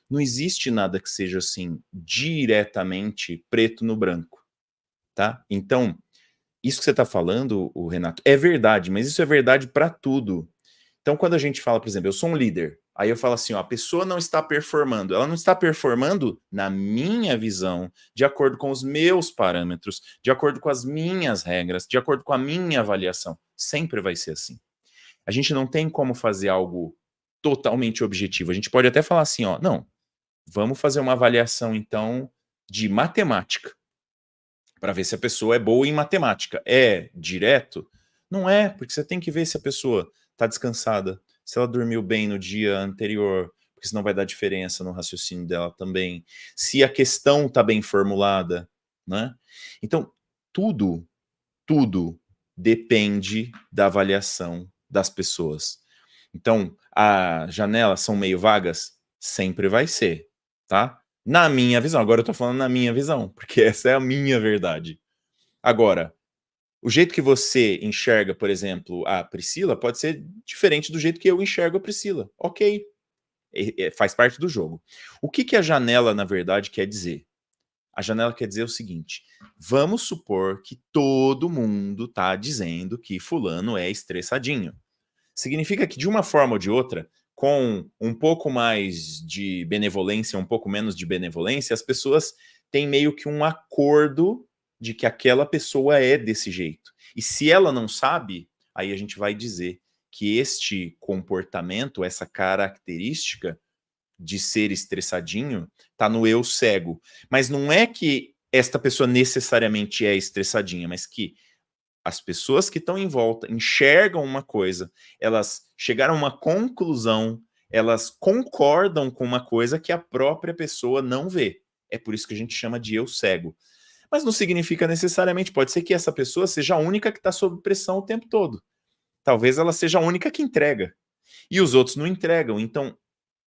Não existe nada que seja assim diretamente preto no branco, tá? Então, isso que você está falando, o Renato, é verdade, mas isso é verdade para tudo. Então, quando a gente fala, por exemplo, eu sou um líder, aí eu falo assim, ó, a pessoa não está performando. Ela não está performando, na minha visão, de acordo com os meus parâmetros, de acordo com as minhas regras, de acordo com a minha avaliação. Sempre vai ser assim. A gente não tem como fazer algo totalmente objetivo. A gente pode até falar assim, ó, não, vamos fazer uma avaliação, então, de matemática, para ver se a pessoa é boa em matemática. É direto? Não é, porque você tem que ver se a pessoa está descansada, se ela dormiu bem no dia anterior, porque senão vai dar diferença no raciocínio dela também. Se a questão está bem formulada, né? Então, tudo depende da avaliação das pessoas. Então, as janelas são meio vagas? Sempre vai ser, tá? Na minha visão. Agora eu tô falando na minha visão, porque essa é a minha verdade. Agora, o jeito que você enxerga, por exemplo, a Priscila pode ser diferente do jeito que eu enxergo a Priscila. Ok, faz parte do jogo. O que a janela, na verdade, quer dizer? A janela quer dizer o seguinte: vamos supor que todo mundo está dizendo que fulano é estressadinho. Significa que, de uma forma ou de outra, com um pouco mais de benevolência, um pouco menos de benevolência, as pessoas têm meio que um acordo de que aquela pessoa é desse jeito. E se ela não sabe, aí a gente vai dizer que este comportamento, essa característica de ser estressadinho, tá no eu cego. Mas não é que esta pessoa necessariamente é estressadinha, mas que as pessoas que estão em volta enxergam uma coisa, elas chegaram a uma conclusão, elas concordam com uma coisa que a própria pessoa não vê. É por isso que a gente chama de eu cego. Mas não significa necessariamente, pode ser que essa pessoa seja a única que está sob pressão o tempo todo. Talvez ela seja a única que entrega. E os outros não entregam. Então,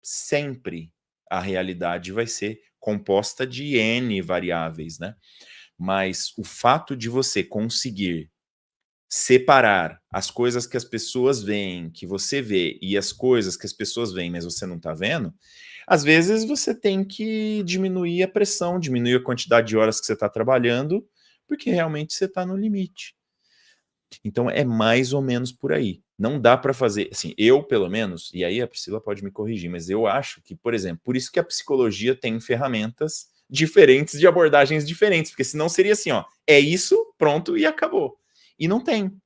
sempre a realidade vai ser composta de N variáveis, né? Mas o fato de você conseguir separar as coisas que as pessoas veem, que você vê, e as coisas que as pessoas veem, mas você não está vendo, às vezes você tem que diminuir a pressão, diminuir a quantidade de horas que você está trabalhando, porque realmente você está no limite. Então é mais ou menos por aí. Não dá para fazer, assim, eu pelo menos, e aí a Priscila pode me corrigir, mas eu acho que, por exemplo, por isso que a psicologia tem ferramentas diferentes de abordagens diferentes, porque senão seria assim, ó, é isso, pronto e acabou. E não tem.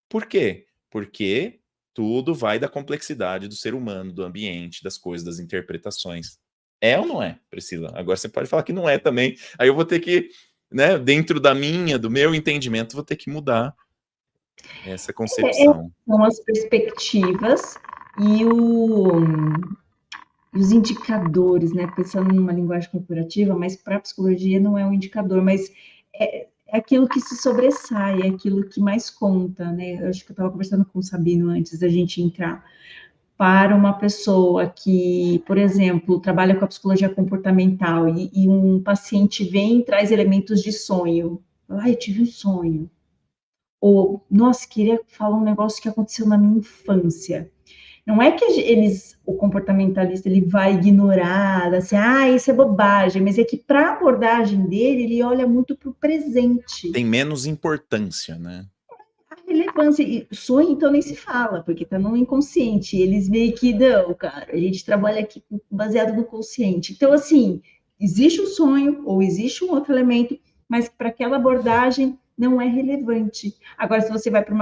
Por quê? Porque Tudo vai da complexidade do ser humano, do ambiente, das coisas, das interpretações. É ou não é, Priscila? Agora você pode falar que não é também. Aí eu vou ter que, né, dentro do meu entendimento, vou ter que mudar essa concepção. São as perspectivas e os indicadores, né? Pensando numa linguagem corporativa, mas para a psicologia não é um indicador, mas é aquilo que se sobressai, é aquilo que mais conta, né? Eu acho que eu estava conversando com o Sabino antes da gente entrar. Para uma pessoa que, por exemplo, trabalha com a psicologia comportamental e um paciente vem e traz elementos de sonho. Ah, eu tive um sonho. Ou, nossa, queria falar um negócio que aconteceu na minha infância. Não é que o comportamentalista, ele vai ignorar, assim, isso é bobagem, mas é que para a abordagem dele, ele olha muito para o presente. Tem menos importância, né? A relevância, e sonho, então, nem se fala, porque está no inconsciente. Eles veem que, não, cara, a gente trabalha aqui baseado no consciente. Então, assim, existe um sonho, ou existe um outro elemento, mas para aquela abordagem não é relevante. Agora, se você vai para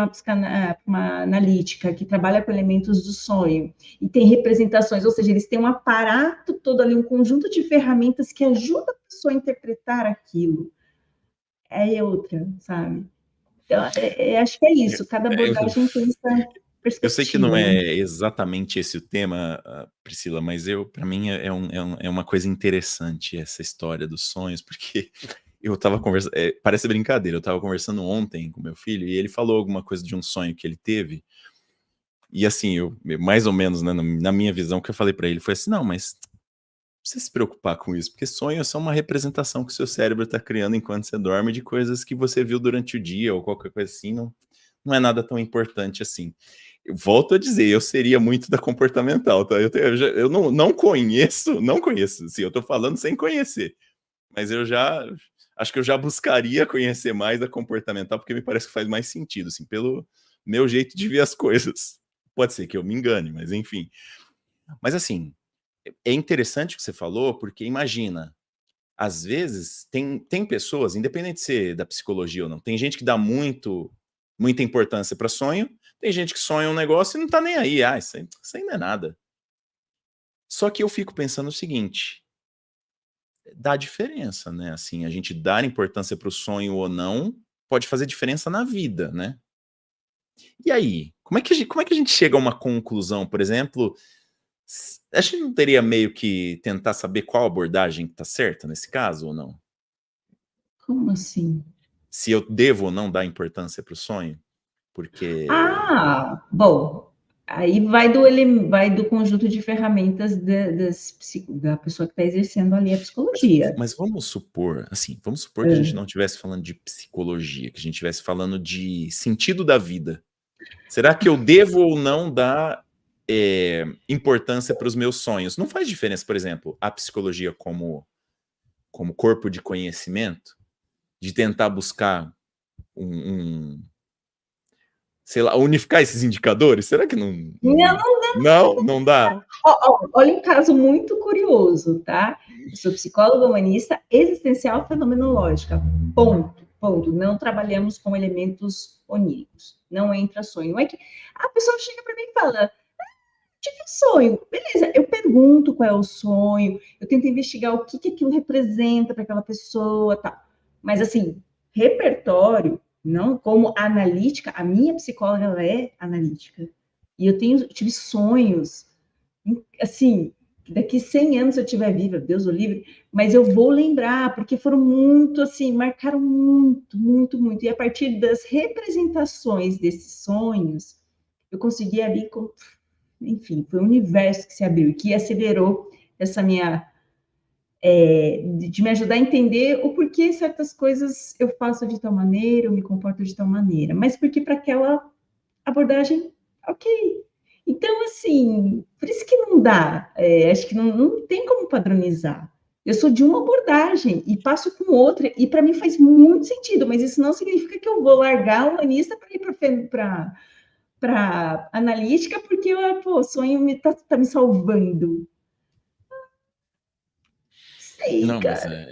uma analítica que trabalha com elementos do sonho e tem representações, ou seja, eles têm um aparato todo ali, um conjunto de ferramentas que ajuda a pessoa a interpretar aquilo. É outra, sabe? Então, acho que é isso, cada abordagem tem essa Eu sei que não perspectiva, né? é exatamente esse o tema, Priscila, mas para mim é uma coisa interessante essa história dos sonhos, porque eu estava conversando, parece brincadeira, eu estava conversando ontem com meu filho e ele falou alguma coisa de um sonho que ele teve, e assim, mais ou menos, né, na minha visão, o que eu falei para ele foi assim, não, mas não precisa se preocupar com isso, porque sonhos são uma representação que o seu cérebro está criando enquanto você dorme de coisas que você viu durante o dia ou qualquer coisa assim, não é nada tão importante assim. Eu volto a dizer, eu seria muito da comportamental, tá? Eu não conheço, assim, eu tô falando sem conhecer, mas acho que eu já buscaria conhecer mais da comportamental, porque me parece que faz mais sentido, assim, pelo meu jeito de ver as coisas. Pode ser que eu me engane, mas enfim. Mas assim, é interessante o que você falou, porque imagina, às vezes tem pessoas, independente de ser da psicologia ou não, tem gente que dá muita importância para sonho, tem gente que sonha um negócio e não tá nem aí, isso aí não é nada. Só que eu fico pensando o seguinte, dá diferença, né? Assim, a gente dar importância para o sonho ou não pode fazer diferença na vida, né? E aí, como é que a gente chega a uma conclusão, por exemplo? A gente não teria meio que tentar saber qual abordagem que tá certa nesse caso ou não? Como assim? Se eu devo ou não dar importância para o sonho? Porque. Bom, aí vai do conjunto de ferramentas da pessoa que está exercendo ali a Mas, psicologia. mas vamos supor, assim, vamos supor que a gente não estivesse falando de psicologia, que a gente estivesse falando de sentido da vida. Será que eu devo ou não dar importância para os meus sonhos? Não faz diferença, por exemplo, a psicologia como corpo de conhecimento, de tentar buscar sei lá, unificar esses indicadores? Será que não, Não, não dá? olha um caso muito curioso, tá? Eu sou psicóloga humanista existencial fenomenológica. Ponto. Ponto. Não trabalhamos com elementos oníricos. Não entra sonho. Não é que a pessoa chega para mim e fala: tive um sonho. Beleza, eu pergunto qual é o sonho, eu tento investigar o que aquilo representa para aquela pessoa, tá. Mas assim, repertório, não como analítica, a minha psicóloga ela é analítica. E eu tive sonhos, assim, daqui 100 anos se eu estiver viva, Deus o livre, mas eu vou lembrar, porque foram muito, assim, marcaram muito, muito, muito. E a partir das representações desses sonhos, eu consegui ali enfim, foi um universo que se abriu e que acelerou essa minha de me ajudar a entender o porquê certas coisas eu faço de tal maneira, eu me comporto de tal maneira, mas porque para aquela abordagem, ok. Então, assim, por isso que não dá, acho que não tem como padronizar. Eu sou de uma abordagem e passo com outra, e para mim faz muito sentido, mas isso não significa que eu vou largar o humanista para ir para analítica, porque o sonho tá me salvando. Aí, Não, mas cara.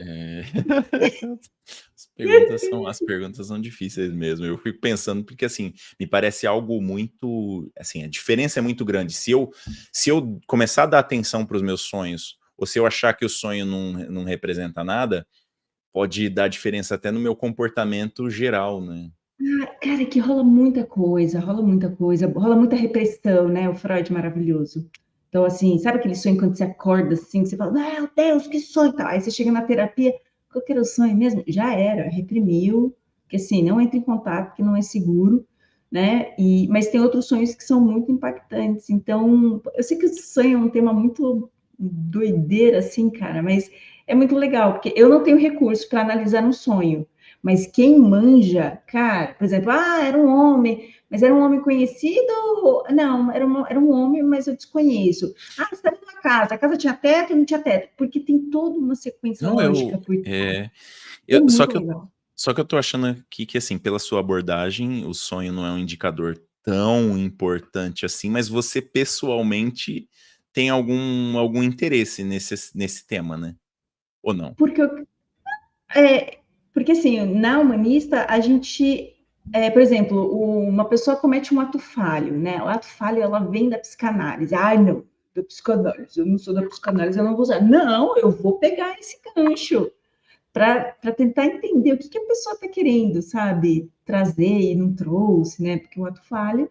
as perguntas são difíceis mesmo. Eu fico pensando porque assim, me parece algo muito, assim, a diferença é muito grande. Se eu começar a dar atenção para os meus sonhos, ou se eu achar que o sonho não representa nada, pode dar diferença até no meu comportamento geral, né? Cara, que rola muita repressão, né? O Freud maravilhoso. Então, assim, sabe aquele sonho quando você acorda assim, que você fala, meu Deus, que sonho, tá? Aí você chega na terapia, qual que era o sonho mesmo? Já era, reprimiu, que assim, não entra em contato, porque não é seguro, né? Mas tem outros sonhos que são muito impactantes. Então, eu sei que o sonho é um tema muito doideira, assim, cara, mas é muito legal, porque eu não tenho recurso para analisar um sonho. Mas quem manja, cara, por exemplo, era um homem, mas era um homem conhecido? Não, era um homem, mas eu desconheço. Você está numa casa, a casa tinha teto ou não tinha teto? Porque tem toda uma sequência Não, lógica por é, É só muito que eu, legal. só que eu tô achando aqui que, assim, pela sua abordagem, o sonho não é um indicador tão importante assim, mas você pessoalmente tem algum interesse nesse tema, né? Ou não? Porque, é, porque assim, na humanista, a gente, por exemplo, uma pessoa comete um ato falho, né? O ato falho, ela vem da psicanálise. Ai, não, da psicanálise, eu não sou da psicanálise, eu não vou usar. Não, eu vou pegar esse gancho para tentar entender o que a pessoa está querendo, sabe, trazer e não trouxe, né? Porque o ato falho,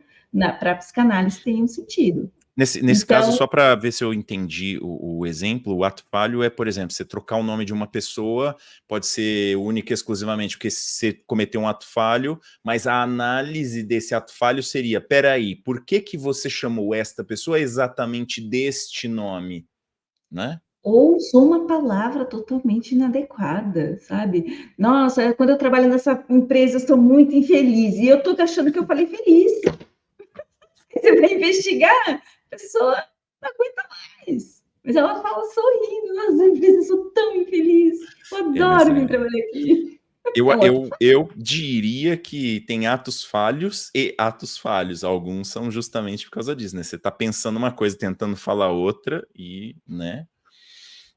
para a psicanálise, tem um sentido. Nesse caso, Então, só para ver se eu entendi o exemplo, o ato falho é, por exemplo, você trocar o nome de uma pessoa, pode ser única e exclusivamente porque você cometeu um ato falho, mas a análise desse ato falho seria, peraí, por que que você chamou esta pessoa exatamente deste nome, né? ou usou uma palavra totalmente inadequada, sabe? Nossa, quando eu trabalho nessa empresa, eu estou muito infeliz. E eu estou achando que eu falei feliz. Você vai investigar, a pessoa não aguenta mais. Mas ela fala sorrindo, nossa, empresa, eu sou tão infeliz. Eu Mas adoro vir trabalhar aqui. eu, É um ato eu, eu diria que tem atos falhos e atos falhos. Alguns são justamente por causa disso, né? Você tá pensando uma coisa, tentando falar outra e, né?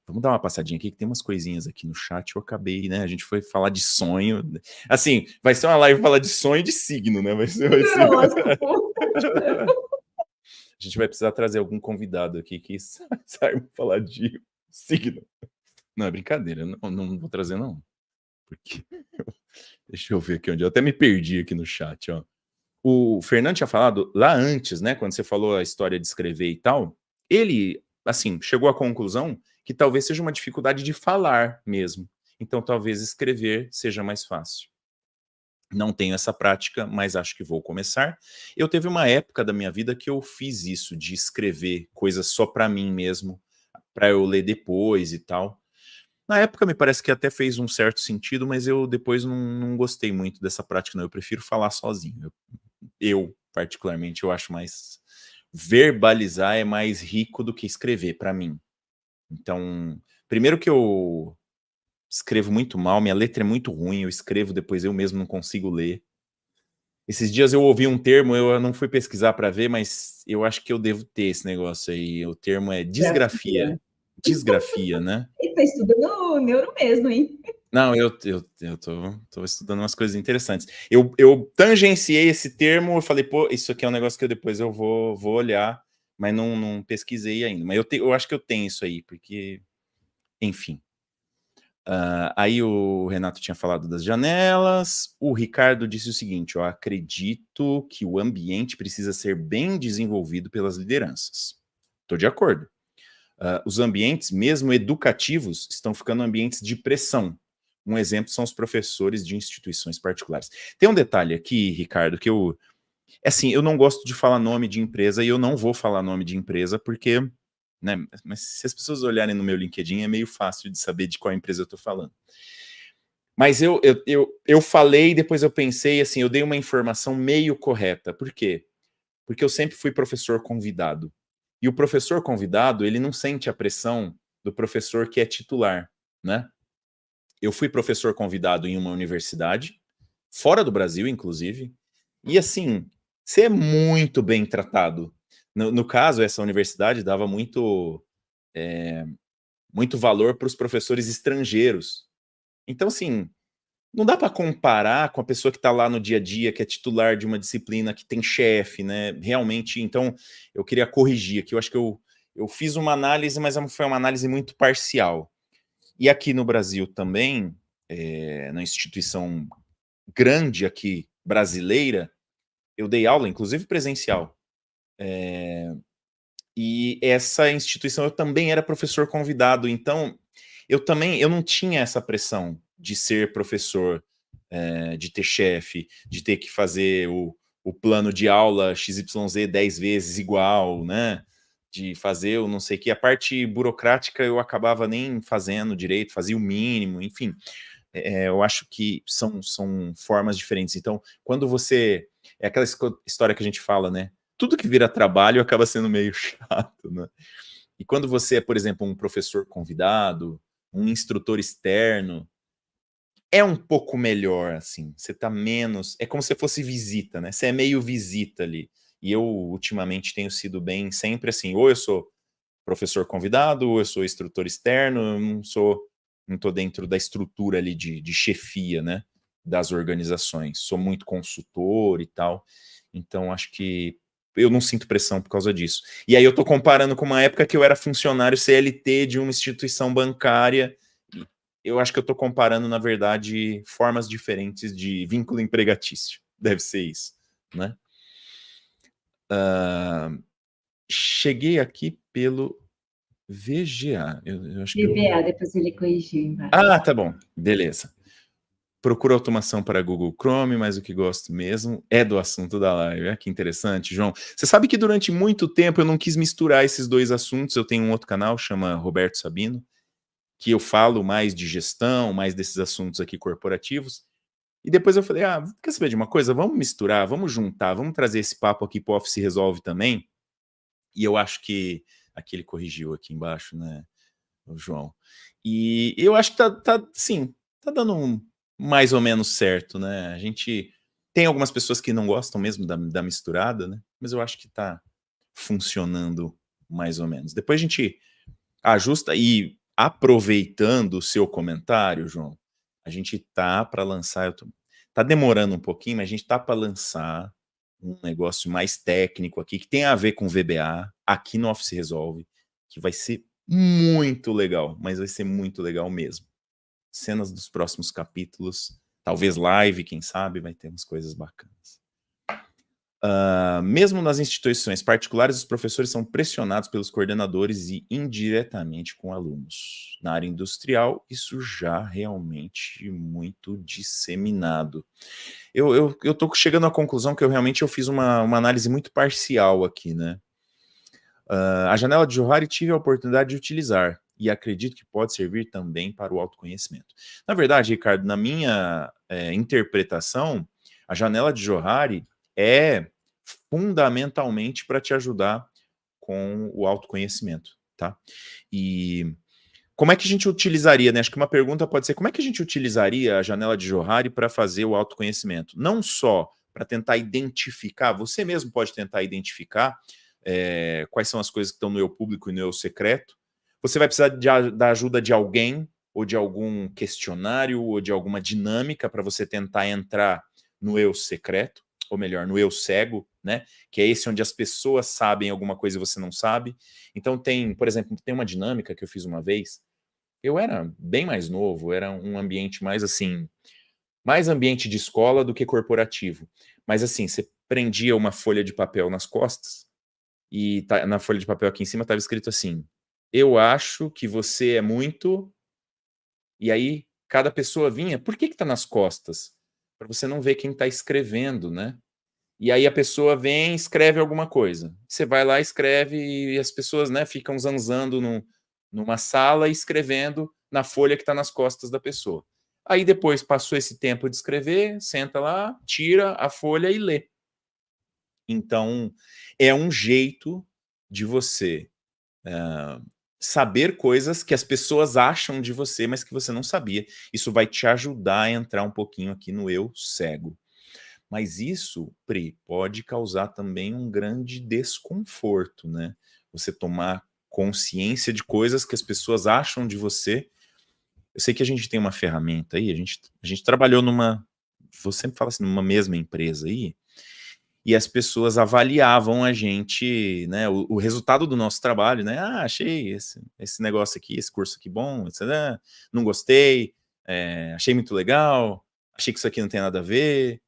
Vamos dar uma passadinha aqui, que tem umas coisinhas aqui no chat. Eu acabei, né? A gente foi falar de sonho. Assim, vai ser uma live falar de sonho e de signo, né? horóscopo. A gente vai precisar trazer algum convidado aqui que saiba falar de signo. Não, é brincadeira. Não vou trazer, não. Porque. Deixa eu ver aqui onde. Eu até me perdi aqui no chat, ó. O Fernando tinha falado lá antes, né? Quando você falou a história de escrever e tal. Ele, assim, chegou à conclusão que talvez seja uma dificuldade de falar mesmo. Então, talvez escrever seja mais fácil. Não tenho essa prática, mas acho que vou começar. Eu teve uma época da minha vida que eu fiz isso, de escrever coisas só para mim mesmo, para eu ler depois e tal. Na época me parece que até fez um certo sentido, mas eu depois não gostei muito dessa prática, não. Eu prefiro falar sozinho. Eu, particularmente, eu acho mais verbalizar é mais rico do que escrever para mim. Então, primeiro que eu escrevo muito mal, minha letra é muito ruim, eu escrevo depois eu mesmo não consigo ler. Esses dias eu ouvi um termo, eu não fui pesquisar para ver, mas eu acho que eu devo ter esse negócio aí. O termo é disgrafia. Grafia. Disgrafia, né? E tá estudando neuro mesmo, hein? Não, eu tô estudando umas coisas interessantes. Eu tangenciei esse termo, eu falei, pô, isso aqui é um negócio que depois eu vou olhar, mas não pesquisei ainda. Mas eu acho que eu tenho isso aí, porque, enfim. Aí o Renato tinha falado das janelas, o Ricardo disse o seguinte, eu acredito que o ambiente precisa ser bem desenvolvido pelas lideranças. Estou de acordo. Os ambientes, mesmo educativos, estão ficando ambientes de pressão. Um exemplo são os professores de instituições particulares. Tem um detalhe aqui, Ricardo, que assim, eu não gosto de falar nome de empresa e eu não vou falar nome de empresa porque, né, mas se as pessoas olharem no meu LinkedIn é meio fácil de saber de qual empresa eu estou falando. Mas eu falei e depois eu pensei, assim, eu dei uma informação meio correta. Por quê? Porque eu sempre fui professor convidado. E o professor convidado, ele não sente a pressão do professor que é titular, né? Eu fui professor convidado em uma universidade, fora do Brasil, inclusive, e assim, você é muito bem tratado. No caso, essa universidade dava muito muito valor para os professores estrangeiros. Então, assim, não dá para comparar com a pessoa que está lá no dia a dia, que é titular de uma disciplina, que tem chefe, né? Realmente, então, eu queria corrigir aqui. Eu acho que eu fiz uma análise, mas foi uma análise muito parcial. E aqui no Brasil também, na instituição grande aqui, brasileira, eu dei aula, inclusive presencial. E essa instituição eu também era professor convidado, então eu não tinha essa pressão de ser professor, de ter chefe, de ter que fazer o plano de aula XYZ 10 vezes igual, né? De fazer o não sei o que. A parte burocrática eu acabava nem fazendo direito, fazia o mínimo, enfim. Eu acho que são formas diferentes. Então, quando você... É aquela história que a gente fala, né? Tudo que vira trabalho acaba sendo meio chato, né? E quando você é, por exemplo, um professor convidado, um instrutor externo, é um pouco melhor, assim. Você tá menos... É como se fosse visita, né? Você é meio visita ali. E eu, ultimamente, tenho sido bem sempre assim, ou eu sou professor convidado, ou eu sou instrutor externo, eu não tô dentro da estrutura ali de chefia, né, das organizações. Sou muito consultor e tal, então acho que eu não sinto pressão por causa disso. E aí eu tô comparando com uma época que eu era funcionário CLT de uma instituição bancária, e eu acho que eu tô comparando, na verdade, formas diferentes de vínculo empregatício. Deve ser isso, né? Cheguei aqui pelo VGA. Eu acho que eu... VBA, depois ele corrigiu Ah, embaixo. tá bom. Beleza. Procuro automação para Google Chrome, mas o que gosto mesmo é do assunto da live. Que interessante, João. Você sabe que durante muito tempo eu não quis misturar esses dois assuntos. Eu tenho um outro canal, chama Roberto Sabino, que eu falo mais de gestão, mais desses assuntos aqui corporativos. E depois eu falei, quer saber de uma coisa? Vamos misturar, vamos juntar, vamos trazer esse papo aqui para o Office Resolve também. E eu acho que aqui ele corrigiu aqui embaixo, né, o João. E eu acho que sim, tá dando mais ou menos certo, né? A gente tem algumas pessoas que não gostam mesmo da misturada, né? Mas eu acho que tá funcionando mais ou menos. Depois a gente ajusta e aproveitando o seu comentário, João, a gente tá para lançar, tá demorando um pouquinho, mas a gente tá para lançar um negócio mais técnico aqui, que tem a ver com VBA, aqui no Office Resolve, que vai ser muito legal, mas vai ser muito legal mesmo. Cenas dos próximos capítulos, talvez live, quem sabe, vai ter umas coisas bacanas. Mesmo nas instituições particulares, os professores são pressionados pelos coordenadores e indiretamente com alunos. Na área industrial, isso já realmente muito disseminado. Eu tô chegando à conclusão que eu fiz uma análise muito parcial aqui, né? A janela de Johari tive a oportunidade de utilizar e acredito que pode servir também para o autoconhecimento. Na verdade, Ricardo, na minha interpretação, a janela de Johari é fundamentalmente para te ajudar com o autoconhecimento, tá? E como é que a gente utilizaria, né? Acho que uma pergunta pode ser, como é que a gente utilizaria a janela de Johari para fazer o autoconhecimento? Não só para tentar identificar, você mesmo pode tentar identificar quais são as coisas que estão no eu público e no eu secreto. Você vai precisar da ajuda de alguém, ou de algum questionário, ou de alguma dinâmica para você tentar entrar no eu secreto, ou melhor, no eu cego, né? Que é esse onde as pessoas sabem alguma coisa e você não sabe. Então tem, por exemplo, tem uma dinâmica que eu fiz uma vez. Eu era bem mais novo, era um ambiente mais assim, mais ambiente de escola do que corporativo. Mas assim, você prendia uma folha de papel nas costas, e na folha de papel aqui em cima estava escrito assim: eu acho que você é muito... E aí cada pessoa vinha, por que tá nas costas? Para você não ver quem está escrevendo, né? E aí a pessoa vem e escreve alguma coisa. Você vai lá, escreve, e as pessoas, né, ficam zanzando numa sala e escrevendo na folha que está nas costas da pessoa. Aí depois passou esse tempo de escrever, senta lá, tira a folha e lê. Então, é um jeito de você saber coisas que as pessoas acham de você, mas que você não sabia. Isso vai te ajudar a entrar um pouquinho aqui no eu cego. Mas isso, Pri, pode causar também um grande desconforto, né? Você tomar consciência de coisas que as pessoas acham de você. Eu sei que a gente tem uma ferramenta aí, a gente trabalhou numa, vou sempre falar assim, numa mesma empresa aí, e as pessoas avaliavam a gente, né, o resultado do nosso trabalho, né, achei esse negócio aqui, esse curso aqui bom, etc, não gostei, achei muito legal, achei que isso aqui não tem nada a ver,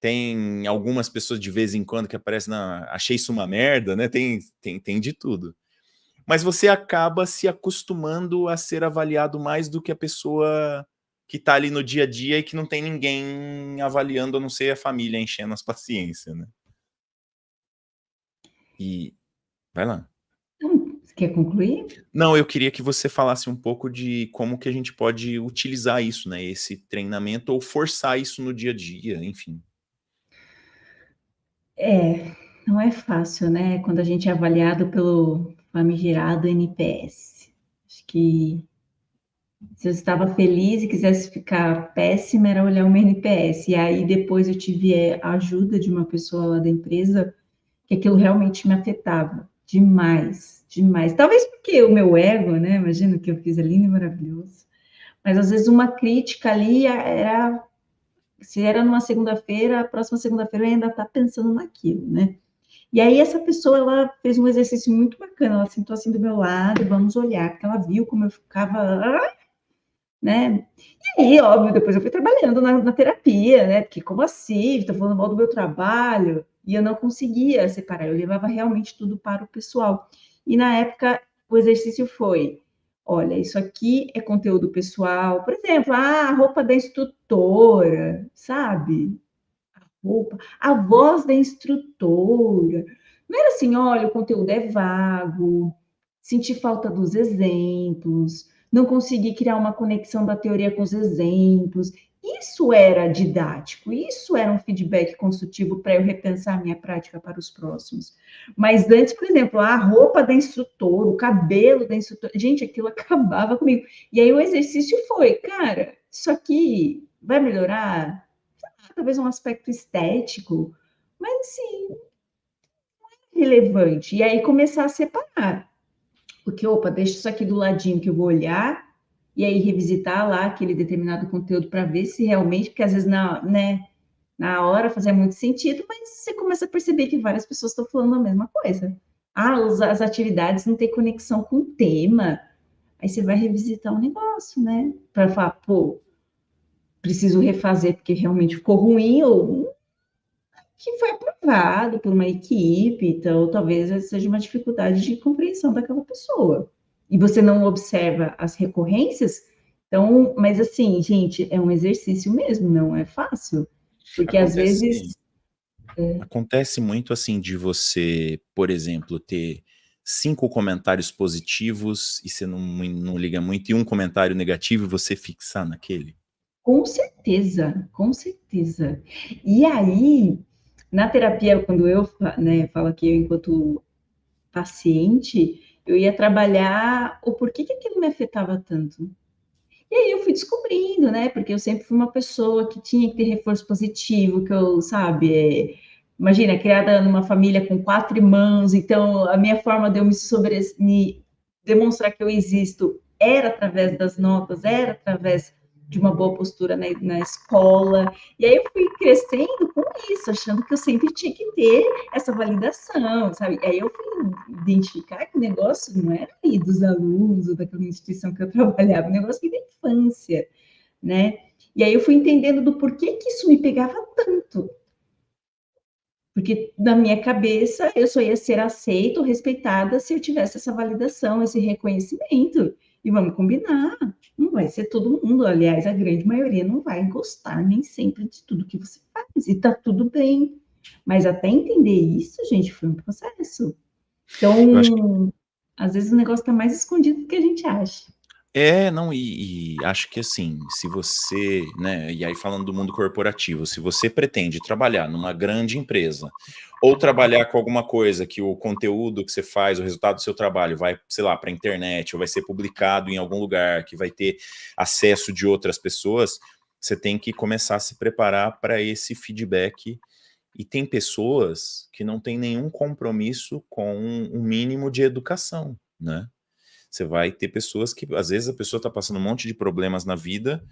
tem algumas pessoas de vez em quando que aparecem, não, achei isso uma merda, né, tem de tudo. Mas você acaba se acostumando a ser avaliado mais do que a pessoa que tá ali no dia a dia e que não tem ninguém avaliando, a não ser a família enchendo as paciência, né. E vai lá. Então, você quer concluir? Não, eu queria que você falasse um pouco de como que a gente pode utilizar isso, né, esse treinamento ou forçar isso no dia a dia, enfim. É, não é fácil, né, quando a gente é avaliado pelo famigerado NPS. Acho que se eu estava feliz e quisesse ficar péssima, era olhar o meu NPS. E aí depois eu tive a ajuda de uma pessoa lá da empresa, que aquilo realmente me afetava demais, demais. Talvez porque o meu ego, né, imagina o que eu fiz é lindo e maravilhoso. Mas às vezes uma crítica ali era, se era numa segunda-feira, a próxima segunda-feira eu ainda tá pensando naquilo, né? E aí essa pessoa, ela fez um exercício muito bacana, ela sentou assim do meu lado, vamos olhar, porque ela viu como eu ficava, né? E aí, óbvio, depois eu fui trabalhando na terapia, né? Porque como assim? Estou falando mal do meu trabalho. E eu não conseguia separar, eu levava realmente tudo para o pessoal. E na época, o exercício foi: olha, isso aqui é conteúdo pessoal. Por exemplo, a roupa da instrutora, sabe? Roupa, a voz da instrutora. Não era assim, olha, o conteúdo é vago, senti falta dos exemplos, não consegui criar uma conexão da teoria com os exemplos. Isso era didático, isso era um feedback construtivo para eu repensar a minha prática para os próximos. Mas antes, por exemplo, a roupa da instrutora, o cabelo da instrutora, gente, aquilo acabava comigo. E aí o exercício foi, cara, isso aqui vai melhorar? Talvez um aspecto estético, mas assim, relevante. E aí começar a separar. Porque, opa, deixa isso aqui do ladinho que eu vou olhar, e aí revisitar lá aquele determinado conteúdo para ver se realmente, porque às vezes na hora fazia muito sentido, mas você começa a perceber que várias pessoas estão falando a mesma coisa. Ah, as atividades não têm conexão com o tema. Aí você vai revisitar o negócio, né? Para falar, pô, preciso refazer porque realmente ficou ruim, ou que foi aprovado por uma equipe, então talvez seja uma dificuldade de compreensão daquela pessoa. E você não observa as recorrências, então, mas assim, gente, é um exercício mesmo, não é fácil, porque às Acontece vezes acontece muito, assim, de você, por exemplo, ter 5 comentários positivos e você não liga muito, e um comentário negativo e você fixar naquele? com certeza, com certeza. E aí, na terapia, quando eu, né, falo que eu enquanto paciente, eu ia trabalhar o porquê que aquilo me afetava tanto. E aí eu fui descobrindo, né? Porque eu sempre fui uma pessoa que tinha que ter reforço positivo, que eu, sabe, imagina, criada numa família com 4 irmãos, então a minha forma de eu me demonstrar que eu existo era através das notas, era através de uma boa postura na escola. E aí eu fui crescendo com isso, achando que eu sempre tinha que ter essa validação, sabe? E aí eu fui identificar que o negócio não era aí dos alunos ou daquela instituição que eu trabalhava, o negócio aqui da infância, né? E aí eu fui entendendo do porquê que isso me pegava tanto. Porque na minha cabeça eu só ia ser aceita ou respeitada se eu tivesse essa validação, esse reconhecimento. E vamos combinar, não vai ser todo mundo, aliás, a grande maioria não vai gostar nem sempre de tudo que você faz, e tá tudo bem. Mas até entender isso, gente, foi um processo. Eu acho que Então, às vezes o negócio está mais escondido do que a gente acha. não, e acho que, assim, se você, né, e aí falando do mundo corporativo, se você pretende trabalhar numa grande empresa, ou trabalhar com alguma coisa que o conteúdo que você faz, o resultado do seu trabalho vai, sei lá, pra internet, ou vai ser publicado em algum lugar, que vai ter acesso de outras pessoas, você tem que começar a se preparar para esse feedback. E tem pessoas que não têm nenhum compromisso com um mínimo de educação. né? Você vai ter pessoas que, às vezes, a pessoa está passando um monte de problemas na vida,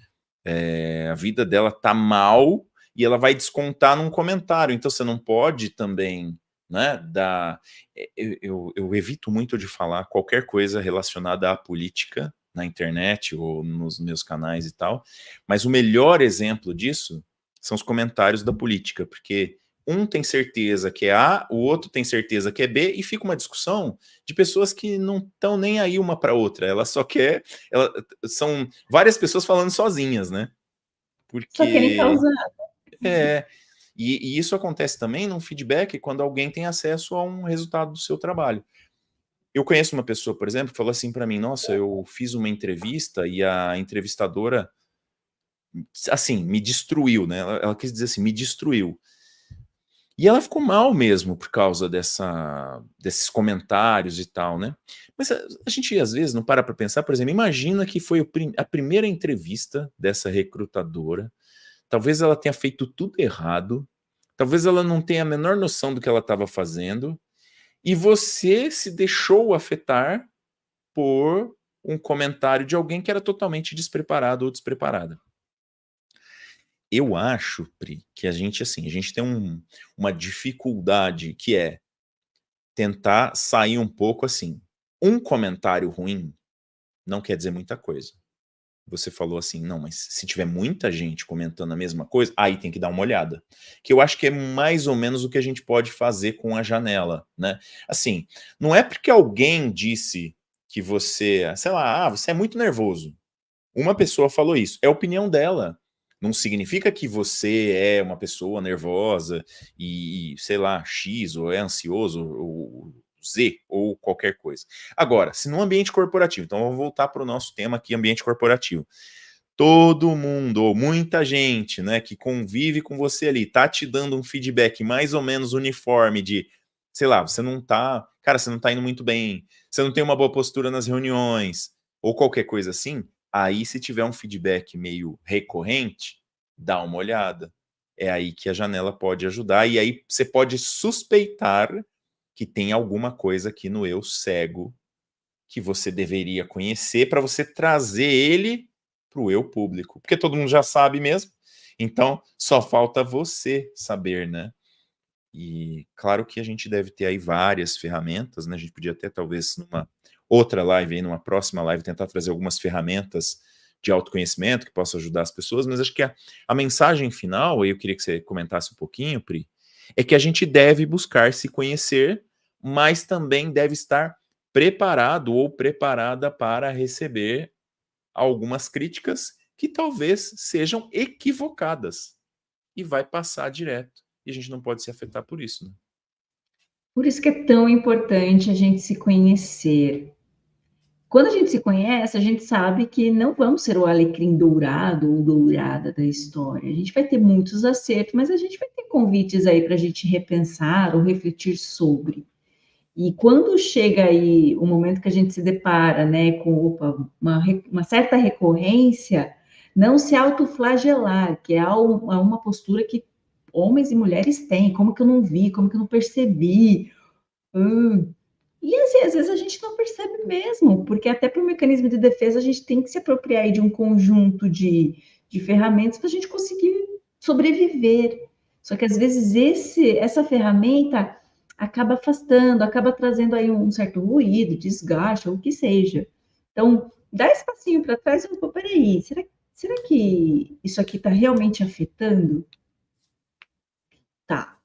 a vida dela tá mal e ela vai descontar num comentário. Então você não pode também, né, dar. Eu evito muito de falar qualquer coisa relacionada à política na internet ou nos meus canais e tal, mas o melhor exemplo disso são os comentários da política, porque um tem certeza que é A, o outro tem certeza que é B, e fica uma discussão de pessoas que não estão nem aí uma para outra, ela só quer. São várias pessoas falando sozinhas, né? Só querem Porque. causar. É. E isso acontece também no feedback quando alguém tem acesso a um resultado do seu trabalho. Eu conheço uma pessoa, por exemplo, que falou assim para mim: Nossa, eu fiz uma entrevista e a entrevistadora, assim, me destruiu, né? Ela quis dizer assim, me destruiu. E ela ficou mal mesmo por causa desses comentários e tal, né? Mas a gente, às vezes, não para pensar, por exemplo, imagina que foi a primeira entrevista dessa recrutadora, talvez ela tenha feito tudo errado, talvez ela não tenha a menor noção do que ela estava fazendo, e você se deixou afetar por um comentário de alguém que era totalmente despreparado ou despreparada. Eu acho, Pri, que a gente, assim, a gente tem uma dificuldade que é tentar sair um pouco assim. Um comentário ruim não quer dizer muita coisa. Você falou assim, não, mas se tiver muita gente comentando a mesma coisa, aí tem que dar uma olhada. Que eu acho que é mais ou menos o que a gente pode fazer com a janela, né? Assim, não é porque alguém disse que você, sei lá, você é muito nervoso. Uma pessoa falou isso, é a opinião dela. Não significa que você é uma pessoa nervosa e, sei lá, X, ou é ansioso, ou Z, ou qualquer coisa. Agora, se no ambiente corporativo, então vamos voltar para o nosso tema aqui, ambiente corporativo. Todo mundo, ou muita gente, né, que convive com você ali, tá te dando um feedback mais ou menos uniforme de, sei lá, você não tá, cara, você não tá indo muito bem, você não tem uma boa postura nas reuniões, ou qualquer coisa assim, aí se tiver um feedback meio recorrente, dá uma olhada. É aí que a janela pode ajudar, e aí você pode suspeitar que tem alguma coisa aqui no eu cego que você deveria conhecer para você trazer ele para o eu público, porque todo mundo já sabe mesmo, então só falta você saber, né? E claro que a gente deve ter aí várias ferramentas, né? A gente podia até talvez numa outra live, aí, numa próxima live, tentar trazer algumas ferramentas de autoconhecimento que possam ajudar as pessoas, mas acho que a mensagem final, e eu queria que você comentasse um pouquinho, Pri, é que a gente deve buscar se conhecer, mas também deve estar preparado ou preparada para receber algumas críticas que talvez sejam equivocadas e vai passar direto. E a gente não pode se afetar por isso, né? Por isso que é tão importante a gente se conhecer. Quando a gente se conhece, a gente sabe que não vamos ser o alecrim dourado ou dourada da história. A gente vai ter muitos acertos, mas a gente vai ter convites aí para a gente repensar ou refletir sobre. E quando chega aí o momento que a gente se depara, né, com uma certa recorrência, não se autoflagelar, que é uma postura que homens e mulheres têm. Como que eu não vi? Como que eu não percebi? E assim, às vezes a gente não percebe mesmo, porque até por mecanismo de defesa a gente tem que se apropriar aí de um conjunto de ferramentas para a gente conseguir sobreviver. Só que às vezes essa ferramenta acaba afastando, acaba trazendo aí um certo ruído, desgaste, ou o que seja. Então, dá esse passinho para trás e fala, peraí, será que isso aqui está realmente afetando? Tá,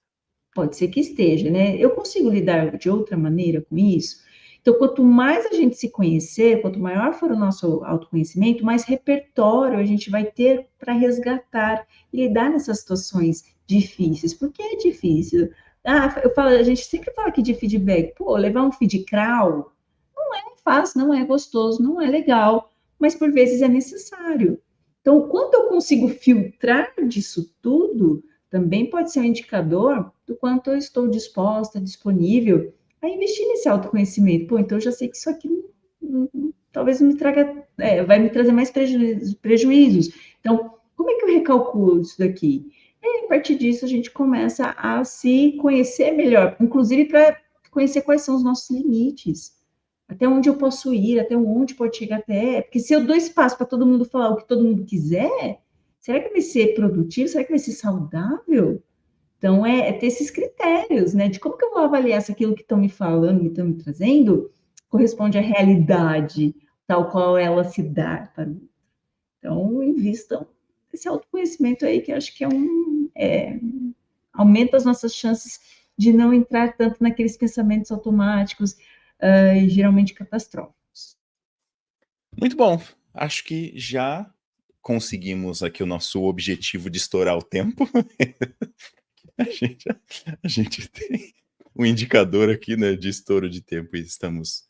pode ser que esteja, né? Eu consigo lidar de outra maneira com isso? Então, quanto mais a gente se conhecer, quanto maior for o nosso autoconhecimento, mais repertório a gente vai ter para resgatar e lidar nessas situações difíceis. Porque é difícil. A gente sempre fala aqui de feedback. Pô, levar um feed crawl não é fácil, não é gostoso, não é legal, mas por vezes é necessário. Então, o quanto eu consigo filtrar disso tudo também pode ser um indicador do quanto eu estou disposta, disponível a investir nesse autoconhecimento. Pô, então eu já sei que isso aqui talvez me traga, vai me trazer mais prejuízos. Então, como é que eu recalculo isso daqui? E a partir disso, a gente começa a se conhecer melhor, inclusive para conhecer quais são os nossos limites. Até onde eu posso ir, até onde pode chegar até. Porque se eu dou espaço para todo mundo falar o que todo mundo quiser, será que vai ser produtivo? Será que vai ser saudável? Então, é ter esses critérios, né? De como que eu vou avaliar se aquilo que estão me falando, me estão me trazendo, corresponde à realidade, tal qual ela se dá para mim. Então, invistam esse autoconhecimento aí, que eu acho que aumenta as nossas chances de não entrar tanto naqueles pensamentos automáticos, geralmente catastróficos. Muito bom. Acho que já conseguimos aqui o nosso objetivo de estourar o tempo. A gente tem um indicador aqui, né, de estouro de tempo e estamos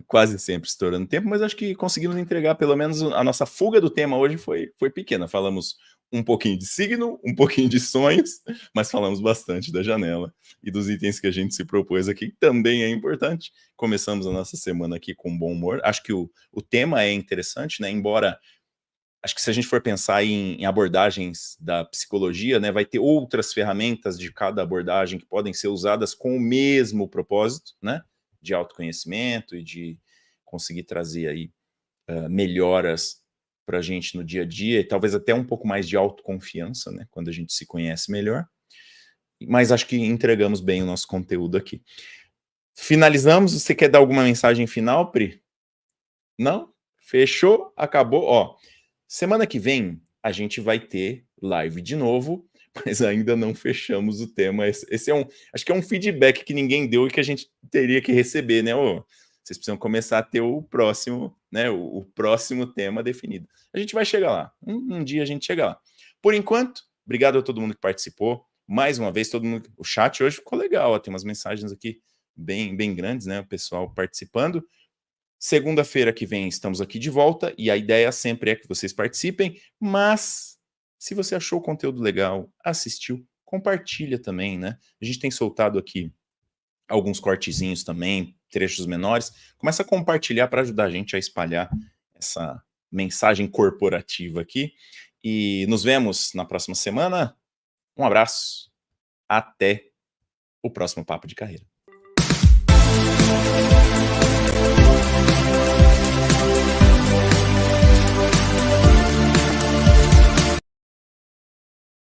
quase sempre estourando tempo, mas acho que conseguimos entregar pelo menos a nossa fuga do tema hoje foi pequena. Falamos um pouquinho de signo, um pouquinho de sonhos, mas falamos bastante da janela e dos itens que a gente se propôs aqui, que também é importante. Começamos a nossa semana aqui com bom humor. Acho que o tema é interessante, né? Embora acho que se a gente for pensar em abordagens da psicologia, né, vai ter outras ferramentas de cada abordagem que podem ser usadas com o mesmo propósito, né, de autoconhecimento e de conseguir trazer aí melhoras para a gente no dia a dia, e talvez até um pouco mais de autoconfiança, né, quando a gente se conhece melhor. Mas acho que entregamos bem o nosso conteúdo aqui. Finalizamos. Você quer dar alguma mensagem final, Pri? Não? Fechou? Acabou? Ó, semana que vem a gente vai ter live de novo, mas ainda não fechamos o tema. Esse é acho que é um feedback que ninguém deu e que a gente teria que receber, né? Ô, vocês precisam começar a ter o próximo, né? O próximo tema definido. A gente vai chegar lá. Um dia a gente chega lá. Por enquanto, obrigado a todo mundo que participou. Mais uma vez, todo mundo. O chat hoje ficou legal. Ó, tem umas mensagens aqui bem grandes, né? O pessoal participando. Segunda-feira que vem estamos aqui de volta e a ideia sempre é que vocês participem, mas se você achou o conteúdo legal, assistiu, compartilha também, né? A gente tem soltado aqui alguns cortezinhos também, trechos menores. Começa a compartilhar para ajudar a gente a espalhar essa mensagem corporativa aqui. E nos vemos na próxima semana. Um abraço. Até o próximo Papo de Carreira.